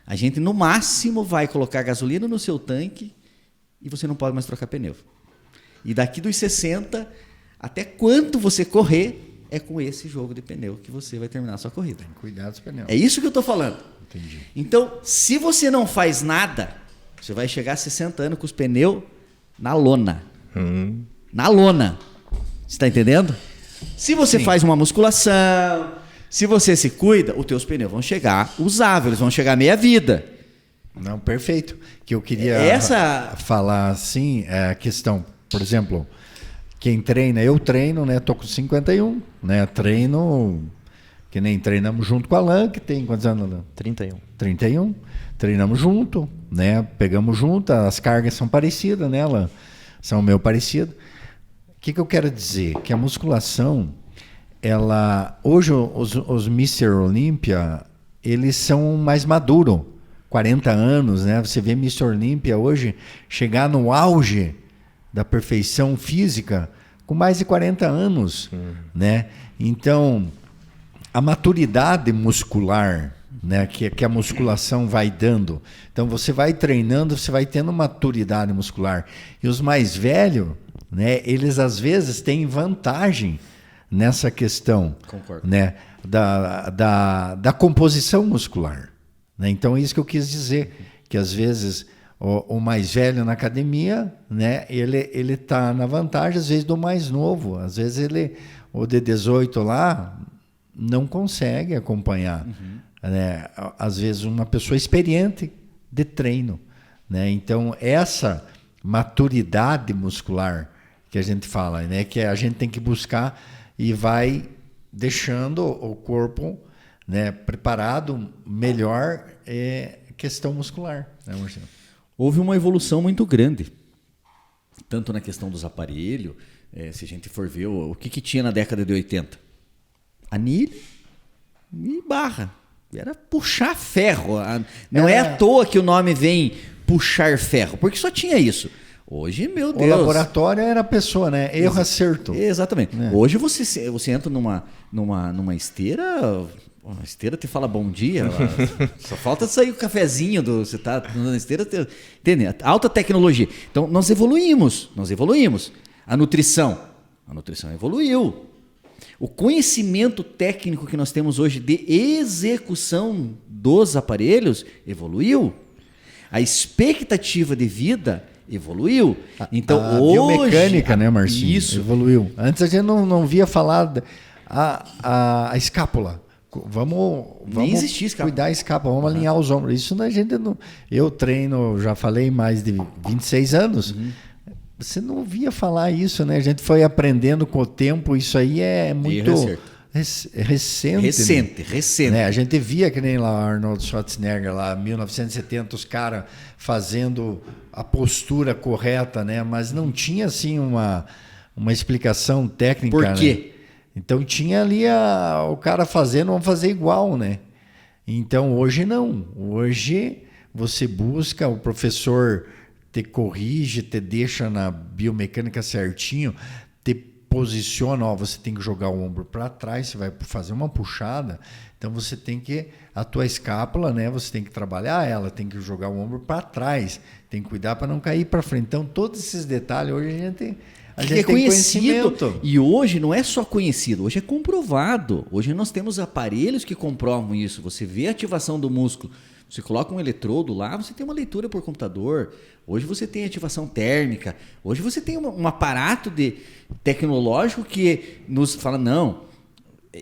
A gente, no máximo, vai colocar gasolina no seu tanque e você não pode mais trocar pneu. E daqui dos 60, até quanto você correr, é com esse jogo de pneu que você vai terminar a sua corrida. Tem que cuidar dos pneus. É isso que eu estou falando. Entendi. Então, se você não faz nada, você vai chegar a 60 anos com os pneus na lona. Na lona. Você está entendendo? Se você faz uma musculação, se você se cuida, os teus pneus vão chegar usáveis, eles vão chegar meia vida. Não, perfeito. Que eu queria falar assim, é a questão, por exemplo, quem treina, eu treino, né? Tô com 51, né? Treino, que nem treinamos junto com o Alan, que tem quantos anos, Alan? 31. Treinamos junto, né? Pegamos junto, as cargas são parecidas, né, Alan? São meio parecidas. O que eu quero dizer? Que a musculação, hoje os Mr. Olympia, eles são mais maduros. 40 anos, né? Você vê Mr. Olympia hoje chegar no auge da perfeição física com mais de 40 anos, né? Então, a maturidade muscular, né, que a musculação vai dando. Então, você vai treinando, você vai tendo maturidade muscular. E os mais velhos, né, eles às vezes têm vantagem nessa questão, Concordo. né, da composição muscular. Né? Então, isso que eu quis dizer, que às vezes o mais velho na academia, né, ele está na vantagem, às vezes, do mais novo. Às vezes, o de 18 lá não consegue acompanhar. Né? Às vezes, uma pessoa experiente de treino. Né? Então, essa maturidade muscular que a gente fala, né, que a gente tem que buscar e vai deixando o corpo, né, preparado melhor, questão muscular. Né, Marcelo? Houve uma evolução muito grande, tanto na questão dos aparelhos, se a gente for ver o que tinha na década de 80. Anilha e barra. Era puxar ferro. Não é à toa que o nome vem puxar ferro, porque só tinha isso. Hoje, meu Deus. O laboratório era a pessoa, né? Erro, acerto. Exatamente. Hoje você entra numa esteira, a esteira te fala bom dia, só falta sair o cafezinho, você tá na esteira, entende? Alta tecnologia. Então, nós evoluímos. A nutrição evoluiu. O conhecimento técnico que nós temos hoje de execução dos aparelhos evoluiu. A expectativa de vida evoluiu. Então, a hoje... biomecânica, né, Marcinho? Isso. Evoluiu. Antes a gente não via falar a escápula. Vamos existia escápula. Cuidar da escápula, vamos alinhar os ombros. Isso a gente não... Eu treino, já falei, mais de 26 anos. Você não ouvia falar isso, né? A gente foi aprendendo com o tempo. Isso aí é muito recente. Recente. Né? A gente via que nem lá Arnold Schwarzenegger, lá 1970, os caras fazendo a postura correta, né? Mas não tinha assim uma explicação técnica. Por quê? Né? Então tinha ali o cara fazendo, vamos fazer igual, né? Então hoje não. Hoje você busca, o professor te corrige, te deixa na biomecânica certinho, te posiciona, você tem que jogar o ombro para trás, você vai fazer uma puxada, então você tem que, a tua escápula, né, você tem que trabalhar ela, tem que jogar o ombro para trás, tem que cuidar para não cair para frente. Então todos esses detalhes hoje a gente tem conhecido. E hoje não é só conhecido, hoje é comprovado. Hoje nós temos aparelhos que comprovam isso. Você vê a ativação do músculo, você coloca um eletrodo lá, você tem uma leitura por computador. Hoje você tem ativação térmica. Hoje você tem um aparato tecnológico que nos fala, não,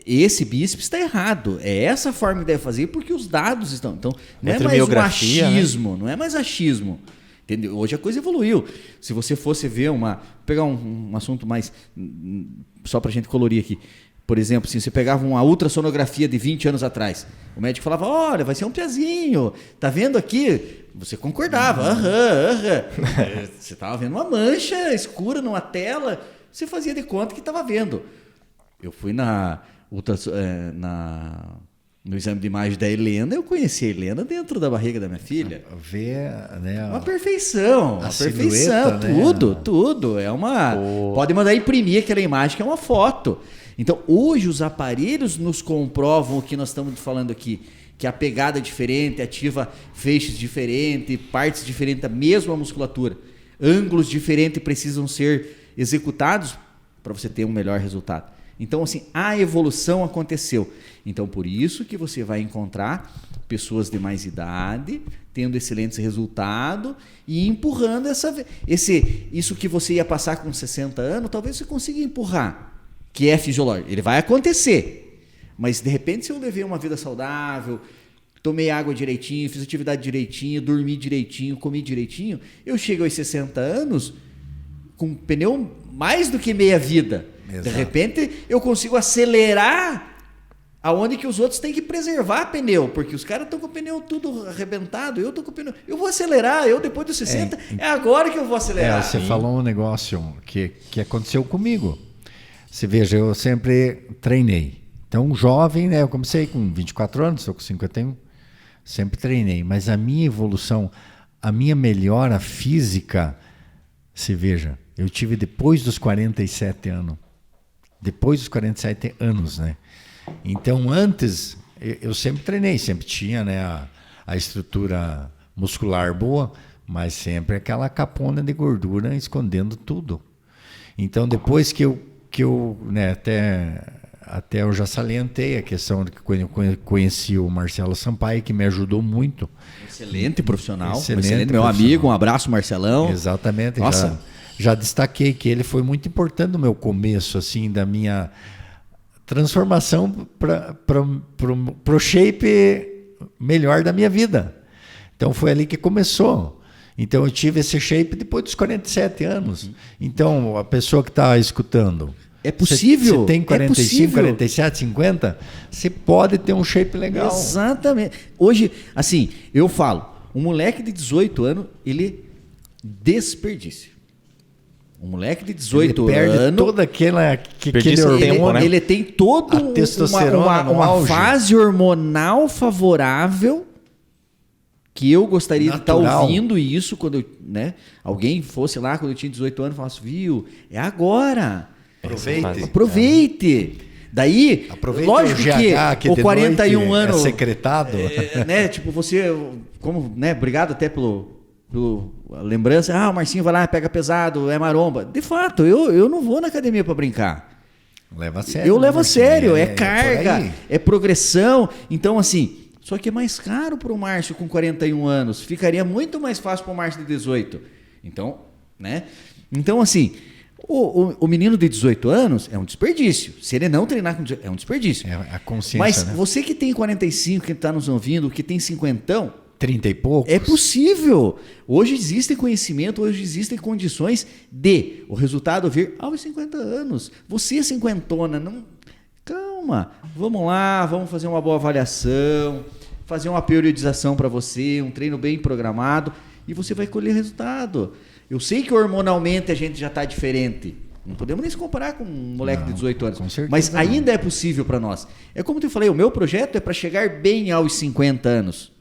esse bíceps está errado. É essa forma que deve fazer porque os dados estão... Então, não é mais um achismo, né? Não é mais achismo. Entendeu? Hoje a coisa evoluiu. Se você fosse ver pegar um assunto mais... Só para a gente colorir aqui. Por exemplo, se você pegava uma ultrassonografia de 20 anos atrás, o médico falava, olha, vai ser um piazinho, tá vendo aqui? Você concordava, Você estava vendo uma mancha escura numa tela, você fazia de conta que estava vendo. Eu fui no exame de imagem da Helena, eu conheci a Helena dentro da barriga da minha filha. Ver, né, uma perfeição, silhueta, tudo. Pode mandar imprimir aquela imagem que é uma foto. Então, hoje os aparelhos nos comprovam o que nós estamos falando aqui, que a pegada é diferente, ativa feixes diferentes, partes diferentes da mesma musculatura. Ângulos diferentes precisam ser executados para você ter um melhor resultado. Então, assim, a evolução aconteceu. Então, por isso que você vai encontrar pessoas de mais idade tendo excelentes resultados e empurrando isso que você ia passar com 60 anos, talvez você consiga empurrar. Que é fisiológico, ele vai acontecer, mas de repente se eu levei uma vida saudável, tomei água direitinho, fiz atividade direitinho, dormi direitinho, comi direitinho, eu chego aos 60 anos com pneu mais do que meia vida. Exato. De repente eu consigo acelerar aonde que os outros têm que preservar pneu, porque os caras estão com o pneu tudo arrebentado, eu estou com o pneu, eu vou acelerar, eu depois dos 60, é agora que eu vou acelerar. Você falou um negócio que aconteceu comigo. Você veja, eu sempre treinei. Então, jovem, né? Eu comecei com 24 anos, estou com 51. Sempre treinei. Mas a minha evolução, a minha melhora física, você veja, eu tive depois dos 47 anos. Depois dos 47 anos, né? Então, antes, eu sempre treinei, sempre tinha, né, a estrutura muscular boa, mas sempre aquela capona de gordura escondendo tudo. Então, depois que eu né, até eu já salientei a questão de que eu conheci o Marcelo Sampaio, que me ajudou muito. Excelente profissional. Excelente meu profissional. amigo. Um abraço, Marcelão. Exatamente. Nossa. Já destaquei que ele foi muito importante no meu começo, assim, da minha transformação para o shape melhor da minha vida. Então foi ali que começou. Então eu tive esse shape depois dos 47 anos. Então a pessoa que está escutando, é possível. Você tem 45, 47, 50, você pode ter um shape legal. Exatamente. Hoje, assim, eu falo, um moleque de 18 anos, ele desperdiça. Um moleque de 18 ele perde anos, toda aquele hormônio, né? Ele tem toda uma fase hormonal favorável, que eu gostaria natural. De estar ouvindo isso quando né, alguém fosse lá quando eu tinha 18 anos e falasse, viu, é agora. Aproveite. Daí, aproveite lógico que o 41 anos é secretado. Né, tipo, você, como, né, obrigado até pelo lembrança, o Marcinho vai lá, pega pesado, é maromba. De fato, eu não vou na academia para brincar. Leva a sério. Eu levo a sério, é carga, é progressão. Então, assim, só que é mais caro para o Márcio com 41 anos. Ficaria muito mais fácil para o Márcio de 18. Então, né? Então, assim, o menino de 18 anos é um desperdício. Se ele não treinar com 18, é um desperdício. É a consciência, mas né? você que tem 45, que está nos ouvindo, que tem 50, 30 e poucos. é possível. Hoje existe conhecimento, hoje existem condições de o resultado vir aos 50 anos. Você, cinquentona, não... Calma, vamos lá, vamos fazer uma boa avaliação, fazer uma periodização para você, um treino bem programado e você vai colher resultado. Eu sei que hormonalmente a gente já está diferente. Não podemos nem se comparar com um moleque de 18 anos. Com certeza mas ainda não. é possível para nós. É como eu falei, o meu projeto é para chegar bem aos 50 anos.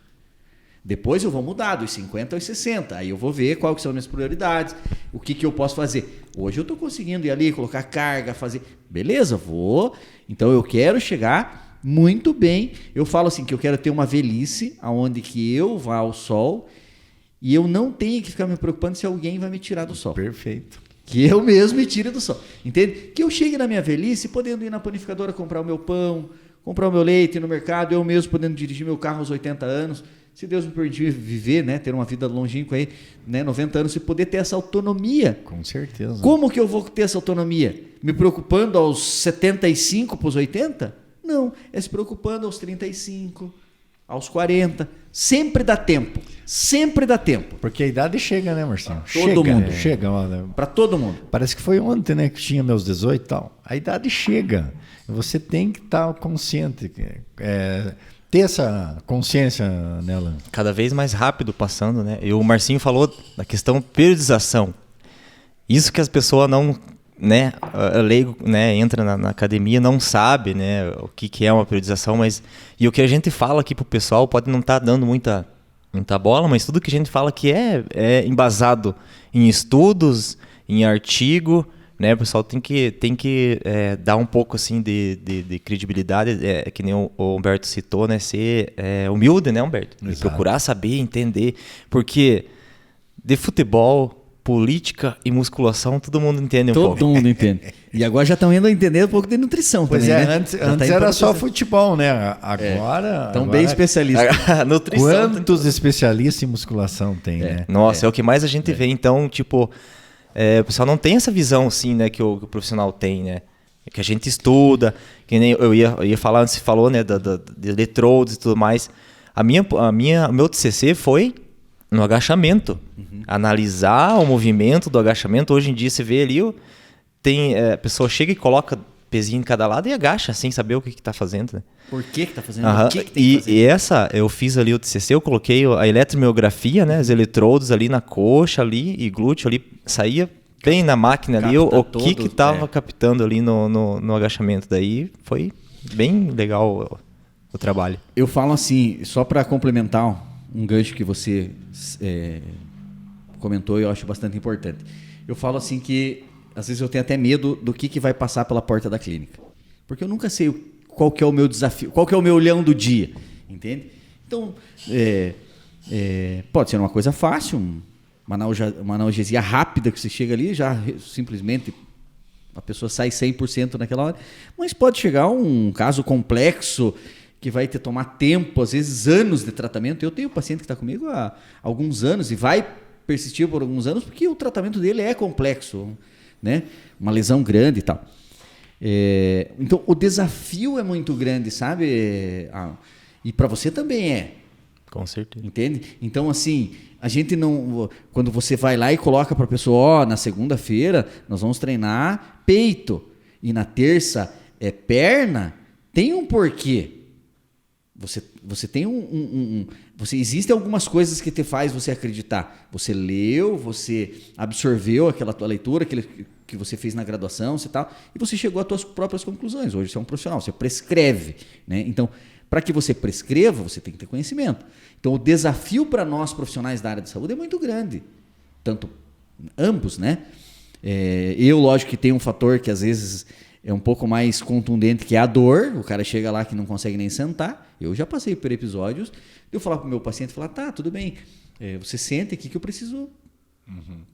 Depois eu vou mudar dos 50 aos 60. Aí eu vou ver quais são as minhas prioridades, o que eu posso fazer. Hoje eu estou conseguindo ir ali, colocar carga, fazer... Beleza, vou. Então eu quero chegar muito bem. Eu falo assim que eu quero ter uma velhice onde que eu vá ao sol e eu não tenho que ficar me preocupando se alguém vai me tirar do sol. Perfeito. Que eu mesmo me tire do sol. Entende? Que eu chegue na minha velhice podendo ir na panificadora comprar o meu pão, comprar o meu leite no mercado, eu mesmo podendo dirigir meu carro aos 80 anos. Se Deus me permitir viver, né, ter uma vida longínqua aí, né, 90 anos, e poder ter essa autonomia. Com certeza. Como que eu vou ter essa autonomia? Me preocupando aos 75 para os 80? Não, é se preocupando aos 35, aos 40. Sempre dá tempo. Sempre dá tempo. Porque a idade chega, né, Marcinho? Todo mundo. Chega, olha. Para todo mundo. Parece que foi ontem, né, que tinha meus 18 e tal. A idade chega. Você tem que estar consciente. Ter essa consciência nela. Cada vez mais rápido passando, né? E o Marcinho falou da questão periodização. Isso que as pessoas não, né, leigo, né, entra na academia, não sabe, né, o que é uma periodização, mas e o que a gente fala aqui pro pessoal pode não estar dando muita bola, mas tudo que a gente fala que é embasado em estudos, em artigo, né, o pessoal tem que dar um pouco assim de credibilidade, que nem o Humberto citou, né, ser humilde, né, Humberto? E procurar saber, entender, porque de futebol, política e musculação todo mundo entende um pouco. Todo mundo entende. E agora já estão indo entender um pouco de nutrição pois também, é, né? Antes era só futebol, né? Agora... Estão bem especialistas. Nutrição. Quantos especialistas em musculação tem, né? Nossa, é o que mais a gente vê, então, tipo... o pessoal não tem essa visão assim, né, que o profissional tem, né? Que a gente estuda, que nem eu ia falar antes, você falou, né, de eletrodos e tudo mais. O meu TCC foi no agachamento. Analisar o movimento do agachamento. Hoje em dia você vê ali, a pessoa chega e coloca pezinho em cada lado e agacha, sem saber o que está fazendo, né? Por que está fazendo? Uhum. O que tem que fazer? E eu fiz ali o TCC, eu coloquei a eletromiografia, né, os eletrodos ali na coxa ali e glúteo ali, saía bem na máquina ali o que estava captando ali no agachamento. Daí foi bem legal o trabalho. Eu falo assim, só para complementar um gancho que você comentou e eu acho bastante importante. Eu falo assim que às vezes eu tenho até medo do que vai passar pela porta da clínica. Porque eu nunca sei qual que é o meu desafio, qual que é o meu leão do dia, entende? Então, pode ser uma coisa fácil, uma analgesia rápida que você chega ali, já simplesmente a pessoa sai 100% naquela hora. Mas pode chegar um caso complexo que vai ter tomar tempo, às vezes anos de tratamento. Eu tenho um paciente que está comigo há alguns anos e vai persistir por alguns anos porque o tratamento dele é complexo, né? Uma lesão grande e tal. Então, o desafio é muito grande, sabe? E para você também é. Com certeza. Entende? Então, assim, a gente não... Quando você vai lá e coloca para a pessoa, na segunda-feira nós vamos treinar peito e na terça é perna, tem um porquê. Você tem existem algumas coisas que te faz você acreditar. Você leu, você absorveu aquela tua leitura, aquilo que você fez na graduação e tal, e você chegou às suas próprias conclusões. Hoje você é um profissional, você prescreve, né? Então, para que você prescreva, você tem que ter conhecimento. Então, o desafio para nós profissionais da área de saúde é muito grande. Tanto ambos, né? Lógico que tem um fator que às vezes é um pouco mais contundente, que é a dor. O cara chega lá que não consegue nem sentar. Eu já passei por episódios de eu falar para o meu paciente, falar, tá, tudo bem, você sente aqui que eu preciso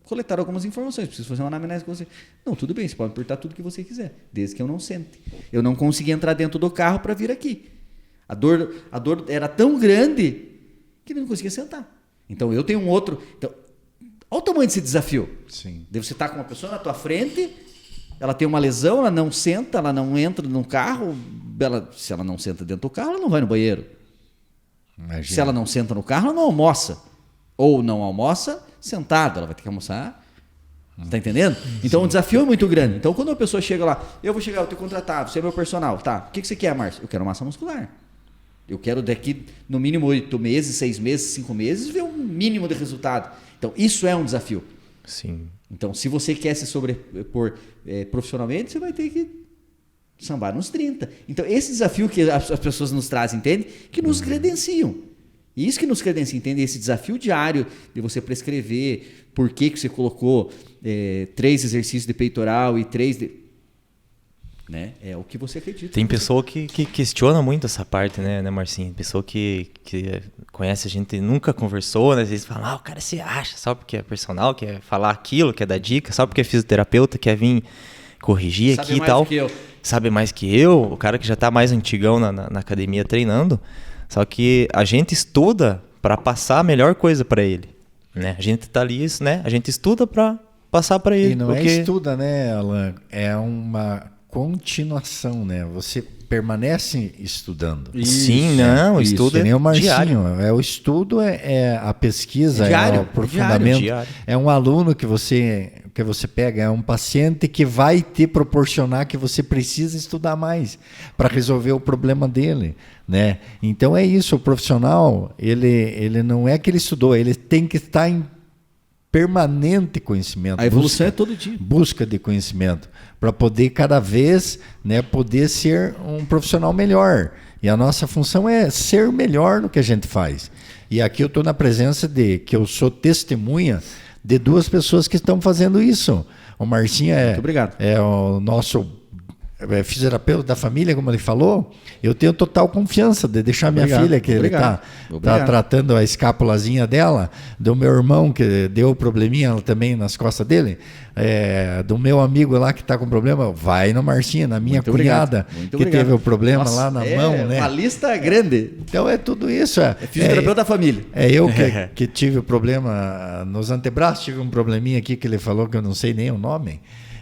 coletar algumas informações, preciso fazer uma anamnese com você. Não, tudo bem, você pode perguntar tudo que você quiser, desde que eu não sente. Eu não consegui entrar dentro do carro para vir aqui. A dor era tão grande que eu não conseguia sentar. Então, eu tenho um outro... Então, olha o tamanho desse desafio. Sim. Deve você estar com uma pessoa na tua frente, ela tem uma lesão, ela não senta, ela não entra no carro, se ela não senta dentro do carro, ela não vai no banheiro. Imagina. Se ela não senta no carro, ela não almoça. Ou não almoça sentada, ela vai ter que almoçar. Está entendendo? Então, sim, o desafio é muito grande. Então, quando a pessoa chega lá, eu vou chegar, eu te contratar, você é meu personal. Tá, o que você quer, Márcio? Eu quero massa muscular. Eu quero daqui, no mínimo, 8 meses, 6 meses, 5 meses, ver um mínimo de resultado. Então, isso é um desafio. Sim. Então, se você quer se sobrepor profissionalmente, você vai ter que sambar nos 30. Então, esse desafio que as pessoas nos trazem, entende? Que nos credenciam. E isso que nos credencia, entende? Esse desafio diário de você prescrever por que você colocou 3 exercícios de peitoral e 3 de... Né? É o que você acredita. Tem pessoa que questiona muito essa parte, né, Marcinho? Pessoa que conhece a gente, nunca conversou, né? Às vezes fala, o cara se acha, só porque é personal, quer falar aquilo, quer dar dica, só porque é fisioterapeuta, quer vir corrigir aqui e tal. Sabe mais que eu, o cara que já tá mais antigão na academia treinando. Só que a gente estuda para passar a melhor coisa para ele, né? A gente tá ali, né? A gente estuda para passar para ele. E não estuda, né, Alan? É uma continuação, né? Você permanece estudando. Sim, não, o estudo é nem o Marcinho. Diário. O estudo é a pesquisa, diário, é o aprofundamento. Diário. É um aluno que você pega, é um paciente que vai te proporcionar que você precisa estudar mais para resolver o problema dele, né? Então é isso, o profissional, ele não é que ele estudou, ele tem que estar em permanente conhecimento. A evolução é todo dia. Busca de conhecimento, para poder cada vez, né, poder ser um profissional melhor. E a nossa função é ser melhor no que a gente faz. E aqui eu estou na presença que eu sou testemunha de 2 pessoas que estão fazendo isso. O Marcinho é o nosso fisioterapeuta da família, como ele falou. Eu tenho total confiança de deixar minha filha, que ele está tratando a escápulazinha dela, do meu irmão, que deu probleminha também nas costas dele, do meu amigo lá que está com problema, vai no Marcinho, na minha cunhada, que teve o problema lá na mão. Né? Uma lista grande. Então é tudo isso. É fisioterapeuta da família. Eu que tive o problema nos antebraços, tive um probleminha aqui que ele falou que eu não sei nem o nome,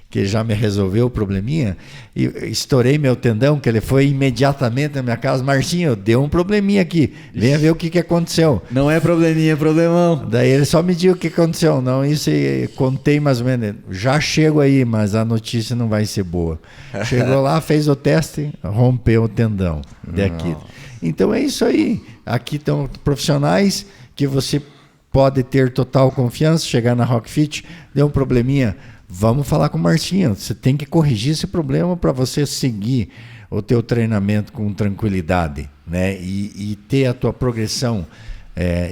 que já me resolveu o probleminha, e estourei meu tendão, que ele foi imediatamente na minha casa, Marcinho, deu um probleminha aqui, venha ver o que aconteceu. Não é probleminha, é problemão. Daí ele só me disse o que aconteceu, não, isso aí, contei mais ou menos, já chego aí, mas a notícia não vai ser boa. Chegou lá, fez o teste, rompeu o tendão daqui. Então é isso aí, aqui estão profissionais que você pode ter total confiança, chegar na Rockfit, deu um probleminha, vamos falar com o Marcinho. Você tem que corrigir esse problema para você seguir o teu treinamento com tranquilidade, né? E ter a tua progressão.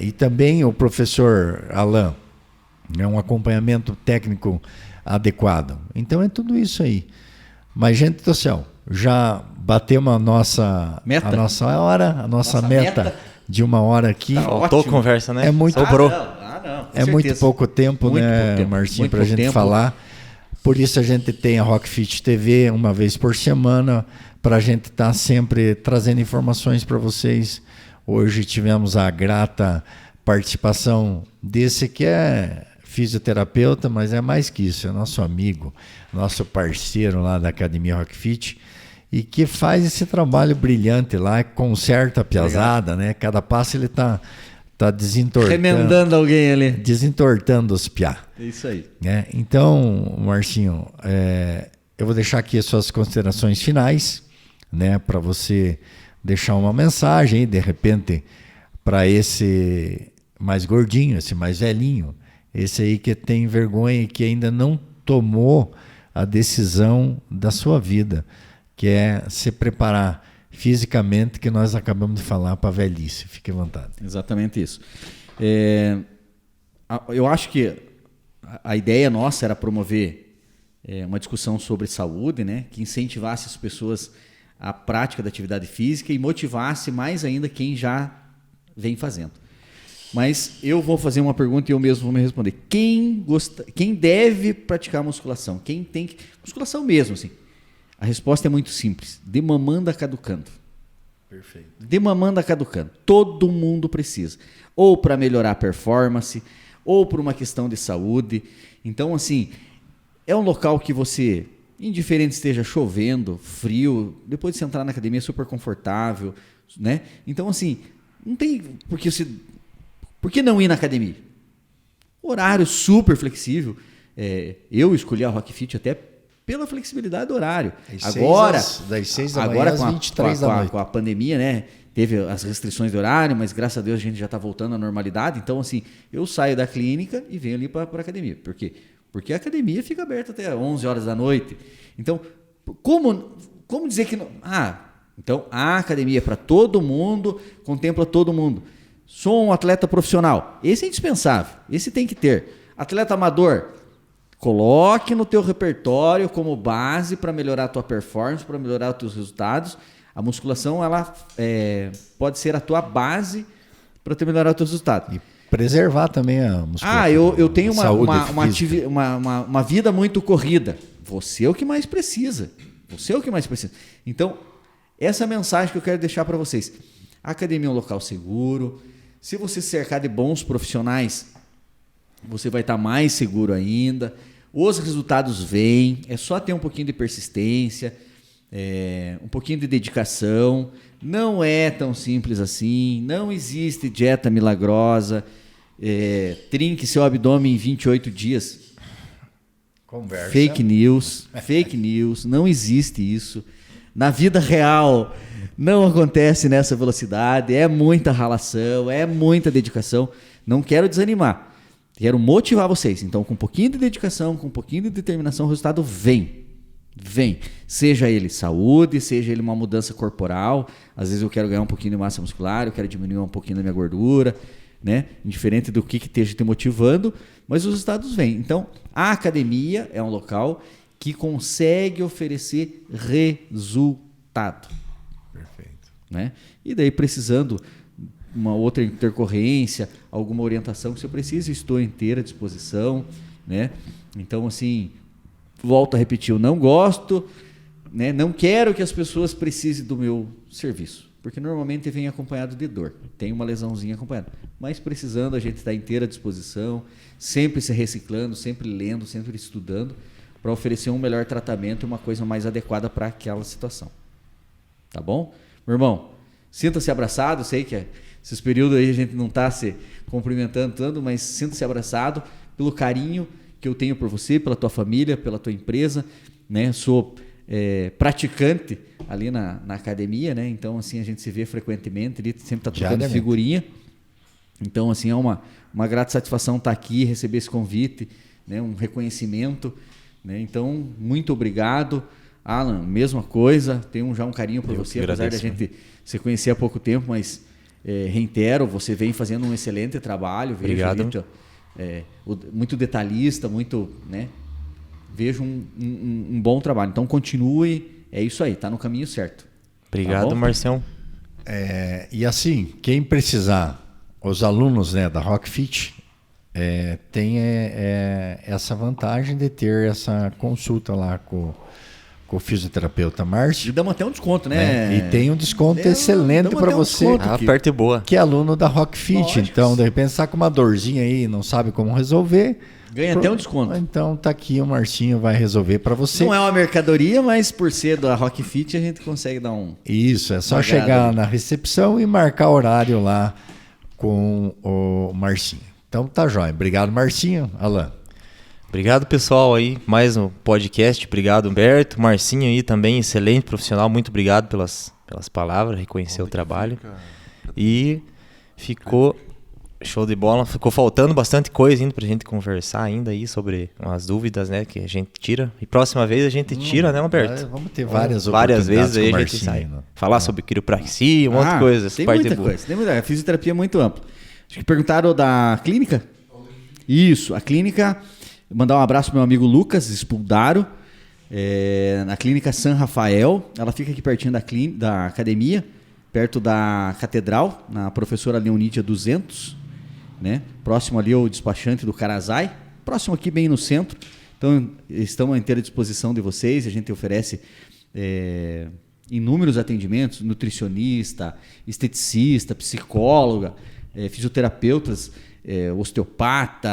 E também o professor Alan, né? Um acompanhamento técnico adequado. Então é tudo isso aí. Mas, gente do céu, já batemos a nossa hora, a nossa meta de 1 hora aqui. Faltou conversa, né? É muito, sobrou. É muito pouco tempo, né, Marcinho, para a gente falar. por isso a gente tem a Rockfit TV uma vez por semana, para a gente estar sempre trazendo informações para vocês. Hoje tivemos a grata participação desse que é fisioterapeuta, mas é mais que isso, é nosso amigo, nosso parceiro lá da Academia Rockfit, e que faz esse trabalho brilhante lá, conserta a piazada, né? Cada passo ele tá desentortando. Remendando alguém ali. Desentortando os piá. É isso aí. Né? Então, Marcinho, eu vou deixar aqui as suas considerações finais, né? Para você deixar uma mensagem, de repente, para esse mais gordinho, esse mais velhinho, esse aí que tem vergonha e que ainda não tomou a decisão da sua vida, que é se preparar fisicamente, que nós acabamos de falar, para a velhice. Fique à vontade. Exatamente isso. Eu acho que a ideia nossa era promover uma discussão sobre saúde, né, que incentivasse as pessoas à prática da atividade física e motivasse mais ainda quem já vem fazendo. Mas eu vou fazer uma pergunta e eu mesmo vou me responder. Quem deve praticar musculação? Quem tem que... Musculação mesmo, assim. A resposta é muito simples. Demamanda caducando. Perfeito. Demamanda caducando. Todo mundo precisa. Ou para melhorar a performance, ou por uma questão de saúde. Então, assim, é um local que você, indiferente esteja chovendo, frio, depois de você entrar na academia é super confortável, né? Então, assim, não tem por que não ir na academia? Horário super flexível. Eu escolhi a Rockfit até pela flexibilidade do horário. Das 6 da manhã às 23 da noite. Com a pandemia, né? Teve as restrições de horário, mas graças a Deus a gente já está voltando à normalidade. Então, assim, eu saio da clínica e venho ali para a academia. Por quê? Porque a academia fica aberta até 11 horas da noite. Então, como dizer que não... Então a academia é para todo mundo, contempla todo mundo. Sou um atleta profissional. Esse é indispensável. Esse tem que ter. Atleta amador, coloque no teu repertório como base para melhorar a tua performance, para melhorar os teus resultados. A musculação ela pode ser a tua base para melhorar os teus resultados. E preservar também a musculatura. Eu tenho uma vida muito corrida. Você é o que mais precisa. Você é o que mais precisa. Então, essa é a mensagem que eu quero deixar para vocês. A academia é um local seguro. Se você se cercar de bons profissionais, você vai estar mais seguro ainda. Os resultados vêm. É só ter um pouquinho de persistência, um pouquinho de dedicação. Não é tão simples assim. Não existe dieta milagrosa. Trinque seu abdômen em 28 dias. Conversa. Fake news. Não existe isso. Na vida real, não acontece nessa velocidade. É muita ralação, é muita dedicação. Não quero desanimar. Quero motivar vocês. Então, com um pouquinho de dedicação, com um pouquinho de determinação, o resultado vem. Vem. Seja ele saúde, seja ele uma mudança corporal. Às vezes eu quero ganhar um pouquinho de massa muscular, eu quero diminuir um pouquinho da minha gordura, né? Indiferente do que esteja te motivando, mas os resultados vêm. Então, a academia é um local que consegue oferecer resultado. Perfeito. Né? E daí, precisando uma outra intercorrência, alguma orientação que você precisa, estou inteira à disposição. Né? Então, assim, volto a repetir, eu não gosto, né? Não quero que as pessoas precisem do meu serviço, porque normalmente vem acompanhado de dor, tem uma lesãozinha acompanhada. Mas precisando, a gente está inteira à disposição, sempre se reciclando, sempre lendo, sempre estudando, para oferecer um melhor tratamento e uma coisa mais adequada para aquela situação. Tá bom? Meu irmão, sinta-se abraçado. Sei que esses períodos aí a gente não está se cumprimentando tanto, mas sinta-se abraçado pelo carinho que eu tenho por você, pela tua família, pela tua empresa. Né? Sou praticante ali na academia, né? Então, assim, a gente se vê frequentemente, ele sempre está trocando figurinha. Então, assim, é uma grata satisfação estar aqui, receber esse convite, né? Um reconhecimento. Né? Então, muito obrigado. Alan, mesma coisa, tenho já um carinho por você, apesar de a gente se conhecer há pouco tempo, mas reitero, você vem fazendo um excelente trabalho. Obrigado. Muito detalhista, muito, né? Vejo um bom trabalho. Então, continue, é isso aí, está no caminho certo. Obrigado, tá Marcião. E assim, quem precisar, os alunos, né, da Rockfit, tem essa vantagem de ter essa consulta lá com o fisioterapeuta Márcio. E damos até um desconto, né? E tem um desconto excelente para você, Aperta e boa. que é aluno da Rock Fit. Lógico. Então, de repente, está com uma dorzinha aí, não sabe como resolver. Ganha até um desconto. Então, tá aqui, o Marcinho vai resolver para você. Não é uma mercadoria, mas por ser da Rock Fit, a gente consegue dar um... Isso, é só Uma chegar grada. na recepção e marcar horário lá com o Marcinho. Então, tá jóia. Obrigado, Marcinho. Alan. Obrigado, pessoal, aí. Mais um podcast. Obrigado, Humberto. Marcinho aí também, excelente profissional. Muito obrigado pelas palavras, reconhecer o trabalho. E ficou show de bola. Ficou faltando bastante coisa ainda pra gente conversar ainda aí sobre umas dúvidas, né, que a gente tira. E próxima vez a gente tira, né, Humberto? Vamos ter várias vezes aí com o a gente Marcinho, sai. né? Falar sobre quiropraxia, um monte de coisa. Essa Tem parte muita boa. coisa. Tem muita, a fisioterapia é muito ampla. Acho que perguntaram da clínica? Isso, a clínica... Mandar um abraço pro meu amigo Lucas Spuldaro, na clínica San Rafael. Ela fica aqui pertinho da academia, perto da catedral, na professora Leonídia 200, né? Próximo ali ao despachante do Carazai, próximo aqui bem no centro. Então, estamos à inteira disposição de vocês. A gente oferece inúmeros atendimentos, nutricionista, esteticista, psicóloga, fisioterapeutas, osteopata,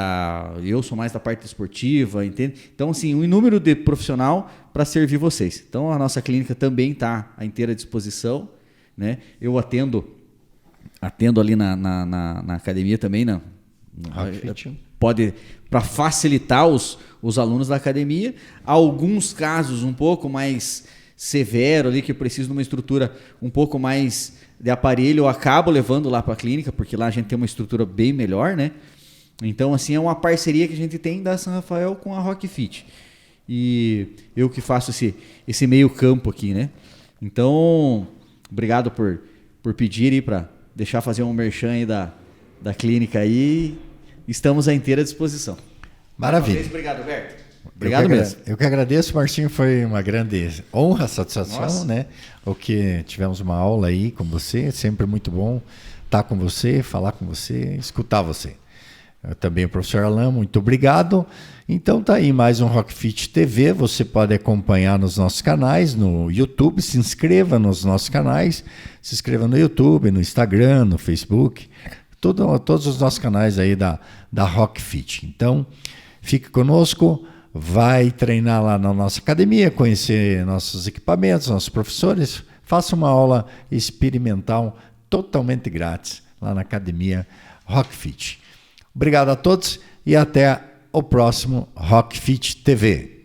eu sou mais da parte esportiva, entende? Então, assim, um número de profissional para servir vocês. Então, a nossa clínica também está à inteira disposição, né? Eu atendo ali na academia também, pode, para facilitar os alunos da academia. Alguns casos um pouco mais severo ali, que eu preciso de uma estrutura um pouco mais de aparelho, eu acabo levando lá para a clínica, porque lá a gente tem uma estrutura bem melhor, né? Então, assim, é uma parceria que a gente tem da São Rafael com a Rock Fit. E eu que faço esse meio campo aqui, né? Então, obrigado por pedir aí para deixar fazer um merchan aí da clínica aí. Estamos à inteira disposição. Maravilha. Obrigado, Alberto. Obrigado mesmo. Eu que agradeço, Marcinho, foi uma grande honra, satisfação, Nossa. né? O que tivemos uma aula aí com você, sempre muito bom estar com você, falar com você, escutar você. Eu também, o professor Alain, muito obrigado. Então tá aí mais um Rock Fit TV, você pode acompanhar nos nossos canais, no YouTube, se inscreva nos nossos canais, se inscreva no YouTube, no Instagram, no Facebook, todos os nossos canais aí da Rock Fit. Então, fique conosco. Vai treinar lá na nossa academia, conhecer nossos equipamentos, nossos professores. Faça uma aula experimental totalmente grátis lá na academia Rock Fit. Obrigado a todos e até o próximo Rock Fit TV.